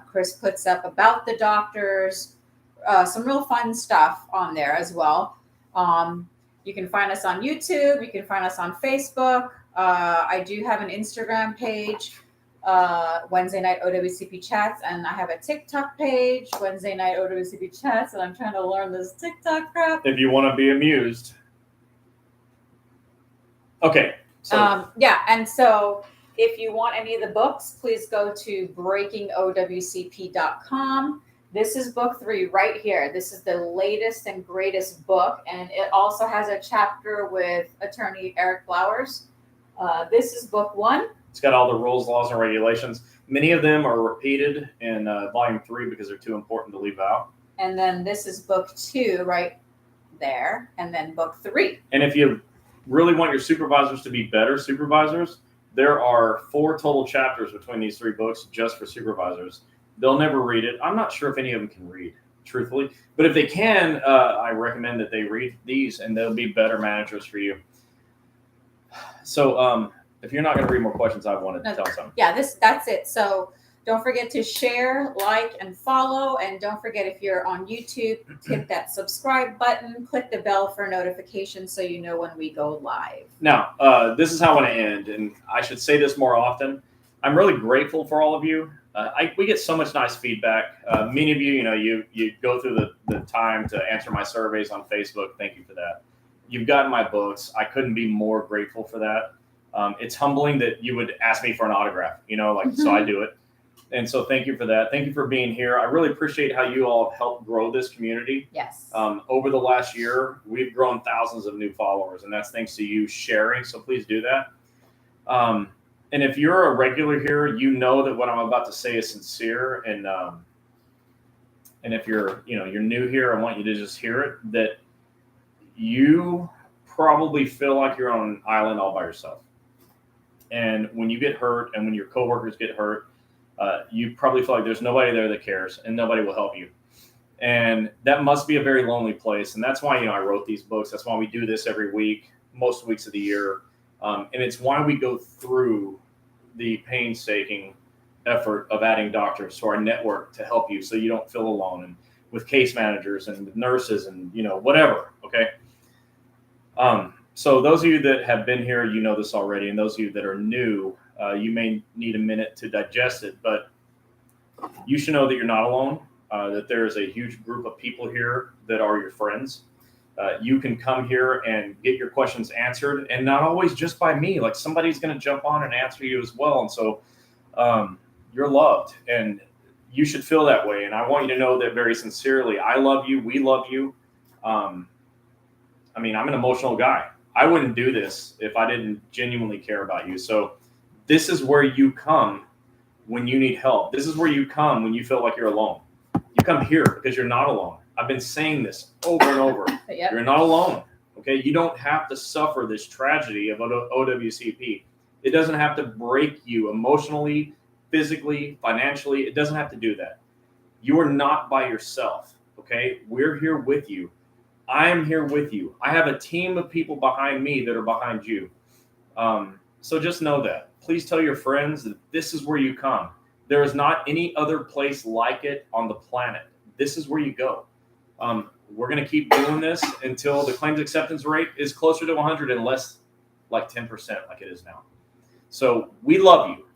Chris puts up about the doctors, some real fun stuff on there as well. You can find us on YouTube. You can find us on Facebook. I do have an Instagram page, Wednesday Night OWCP Chats, and I have a TikTok page, Wednesday Night OWCP Chats, and I'm trying to learn this TikTok crap.
If you want to be amused. Okay. So.
And so if you want any of the books, please go to breakingowcp.com. This is book 3 right here. This is the latest and greatest book, and it also has a chapter with attorney Eric Flowers. This is book 1.
It's got all the rules, laws, and regulations. Many of them are repeated in volume 3 because they're too important to leave out.
And then this is book 2 right there, and then book 3.
And if you really want your supervisors to be better supervisors, there are 4 total chapters between these 3 books just for supervisors. They'll never read it. I'm not sure if any of them can read, truthfully. But if they can, I recommend that they read these, and they'll be better managers for you. So if you're not going to read more questions, I wanted to tell something.
Yeah, that's it. So don't forget to share, like, and follow. And don't forget, if you're on YouTube, hit that subscribe button, click the bell for notifications so you know when we go live.
Now, this is how I want to end, and I should say this more often. I'm really grateful for all of you. We get so much nice feedback. Many of you, you go through the time to answer my surveys on Facebook. Thank you for that. You've gotten my books. I couldn't be more grateful for that. It's humbling that you would ask me for an autograph, so I do it. And so thank you for that. Thank you for being here. I really appreciate how you all have helped grow this community.
Yes.
Over the last year, we've grown thousands of new followers, and that's thanks to you sharing. So please do that. And if you're a regular here, you know that what I'm about to say is sincere. And if you're new here, I want you to just hear it, that you probably feel like you're on an island all by yourself. And when you get hurt and when your coworkers get hurt, you probably feel like there's nobody there that cares and nobody will help you. And that must be a very lonely place. And that's why, I wrote these books. That's why we do this every week, most weeks of the year. And it's why we go through the painstaking effort of adding doctors to our network to help you so you don't feel alone, and with case managers and with nurses and, whatever. Okay. So those of you that have been here, you know this already. And those of you that are new, you may need a minute to digest it, but you should know that you're not alone, that there is a huge group of people here that are your friends. You can come here and get your questions answered, and not always just by me. Like, somebody's going to jump on and answer you as well. And so you're loved, and you should feel that way. And I want you to know that very sincerely. I love you. We love you. I'm an emotional guy. I wouldn't do this if I didn't genuinely care about you. So this is where you come when you need help. This is where you come when you feel like you're alone. You come here because you're not alone. I've been saying this over and over.
Yep.
You're not alone. Okay. You don't have to suffer this tragedy of OWCP. It doesn't have to break you emotionally, physically, financially. It doesn't have to do that. You are not by yourself. Okay. We're here with you. I am here with you. I have a team of people behind me that are behind you. So just know that. Please tell your friends that this is where you come. There is not any other place like it on the planet. This is where you go. We're going to keep doing this until the claims acceptance rate is closer to 100 and less like 10% like it is now. So we love you.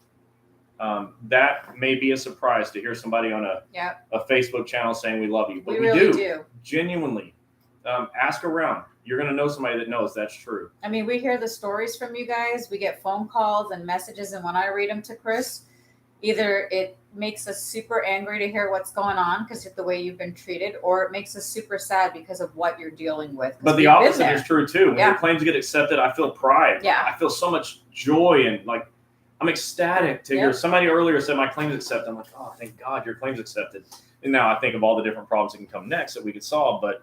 that may be a surprise to hear somebody on a Facebook channel saying we love you. But we
really
do. Genuinely. Ask around. You're going to know somebody that knows that's true.
I mean, we hear the stories from you guys. We get phone calls and messages. And when I read them to Chris, either it makes us super angry to hear what's going on because of the way you've been treated, or it makes us super sad because of what you're dealing with.
But the opposite is true too. When your claims get accepted, I feel pride.
Yeah.
I feel so much joy, and like I'm ecstatic to hear. Somebody earlier said my claims accepted. I'm like, oh, thank God your claims accepted. And now I think of all the different problems that can come next that we could solve. But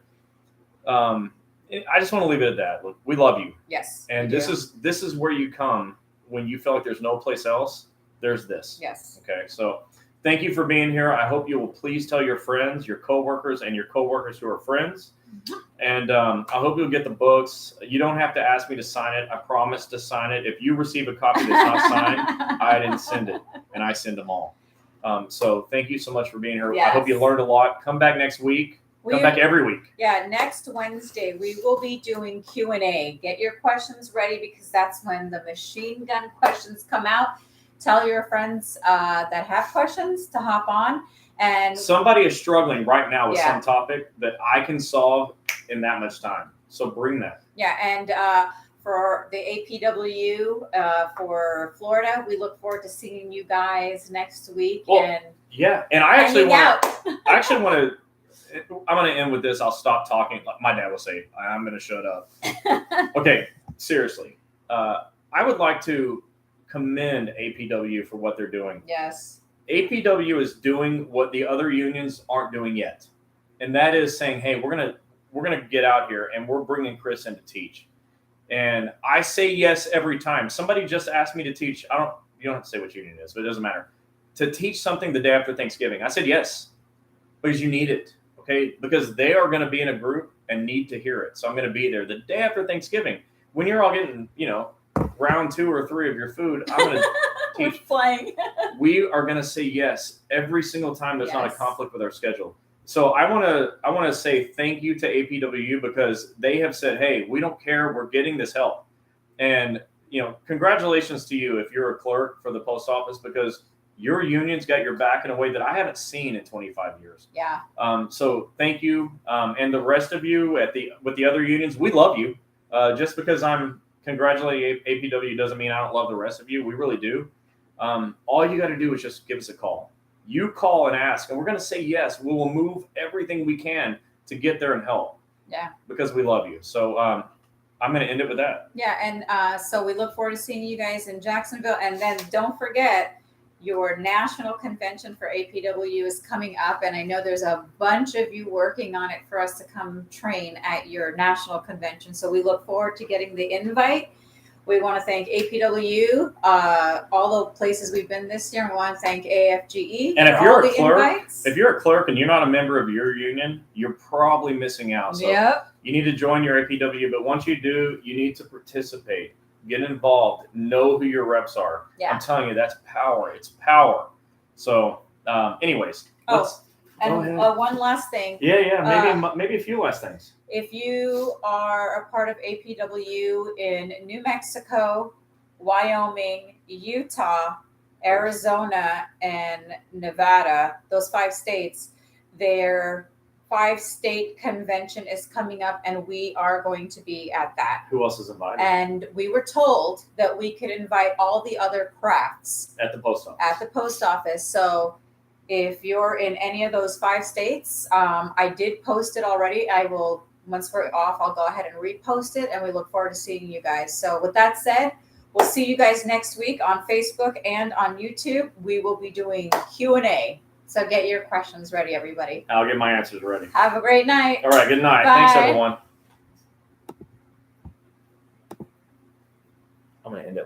I just want to leave it at that. Look, we love you.
Yes.
And this is where you come when you feel like there's no place else. There's this.
Yes.
Okay. So thank you for being here. I hope you will please tell your friends, your coworkers, and your coworkers who are friends. Mm-hmm. And I hope you'll get the books. You don't have to ask me to sign it. I promise to sign it. If you receive a copy that's not signed, I didn't send it, and I send them all. So thank you so much for being here. Yes. I hope you learned a lot. Come back next week. Come back every week.
Yeah, next Wednesday we will be doing Q&A. Get your questions ready because that's when the machine gun questions come out. Tell your friends that have questions to hop on. And
somebody is struggling right now with some topic that I can solve in that much time. So bring that.
Yeah, and for the APW for Florida, we look forward to seeing you guys next week.
Well, and I actually want to. I'm going to end with this. I'll stop talking. My dad will say, I'm going to shut up. Okay, seriously. I would like to commend APW for what they're doing.
Yes.
APW is doing what the other unions aren't doing yet. And that is saying, hey, we're going to get out here and we're bringing Chris in to teach. And I say yes every time. Somebody just asked me to teach. You don't have to say what union it is, but it doesn't matter. To teach something the day after Thanksgiving. I said yes, because you need it. Okay, because they are going to be in a group and need to hear it. So I'm going to be there the day after Thanksgiving when you're all getting, round 2 or 3 of your food. I'm going to teach. We are going to say yes every single time there's not a conflict with our schedule. So I want to say thank you to APWU because they have said, hey, we don't care. We're getting this help. And, congratulations to you if you're a clerk for the post office because your union's got your back in a way that I haven't seen in 25 years.
Yeah.
So thank you. And the rest of you with the other unions, we love you. Just because I'm congratulating APW doesn't mean I don't love the rest of you. We really do. All you got to do is just give us a call. You call and ask, and we're going to say yes. We will move everything we can to get there and help.
Yeah.
Because we love you. So I'm going to end it with that.
Yeah. And so we look forward to seeing you guys in Jacksonville. And then don't forget, your national convention for APW is coming up, and I know there's a bunch of you working on it for us to come train at your national convention. So we look forward to getting the invite. We want to thank APW, all the places we've been this year, and we want to thank AFGE.
And if you're a clerk and you're not a member of your union, you're probably missing out. So you need to join your APW, but once you do, you need to participate. Get involved. Know who your reps are. Yeah. I'm telling you, that's power. It's power. So, anyways.
One last thing.
Yeah. Maybe a few last things.
If you are a part of APW in New Mexico, Wyoming, Utah, Arizona, and Nevada, those 5 states, their 5-state convention is coming up, and we are going to be at that.
Who else is invited?
And we were told that we could invite all the other crafts
at the post office.
At the post office. So if you're in any of those 5 states, I did post it already. I will, once we're off, I'll go ahead and repost it, and we look forward to seeing you guys. So with that said, we'll see you guys next week on Facebook and on YouTube. We will be doing Q&A. So get your questions ready, everybody.
I'll get my answers ready.
Have a great night.
All right, good night.
Bye.
Thanks, everyone. I'm going to end it.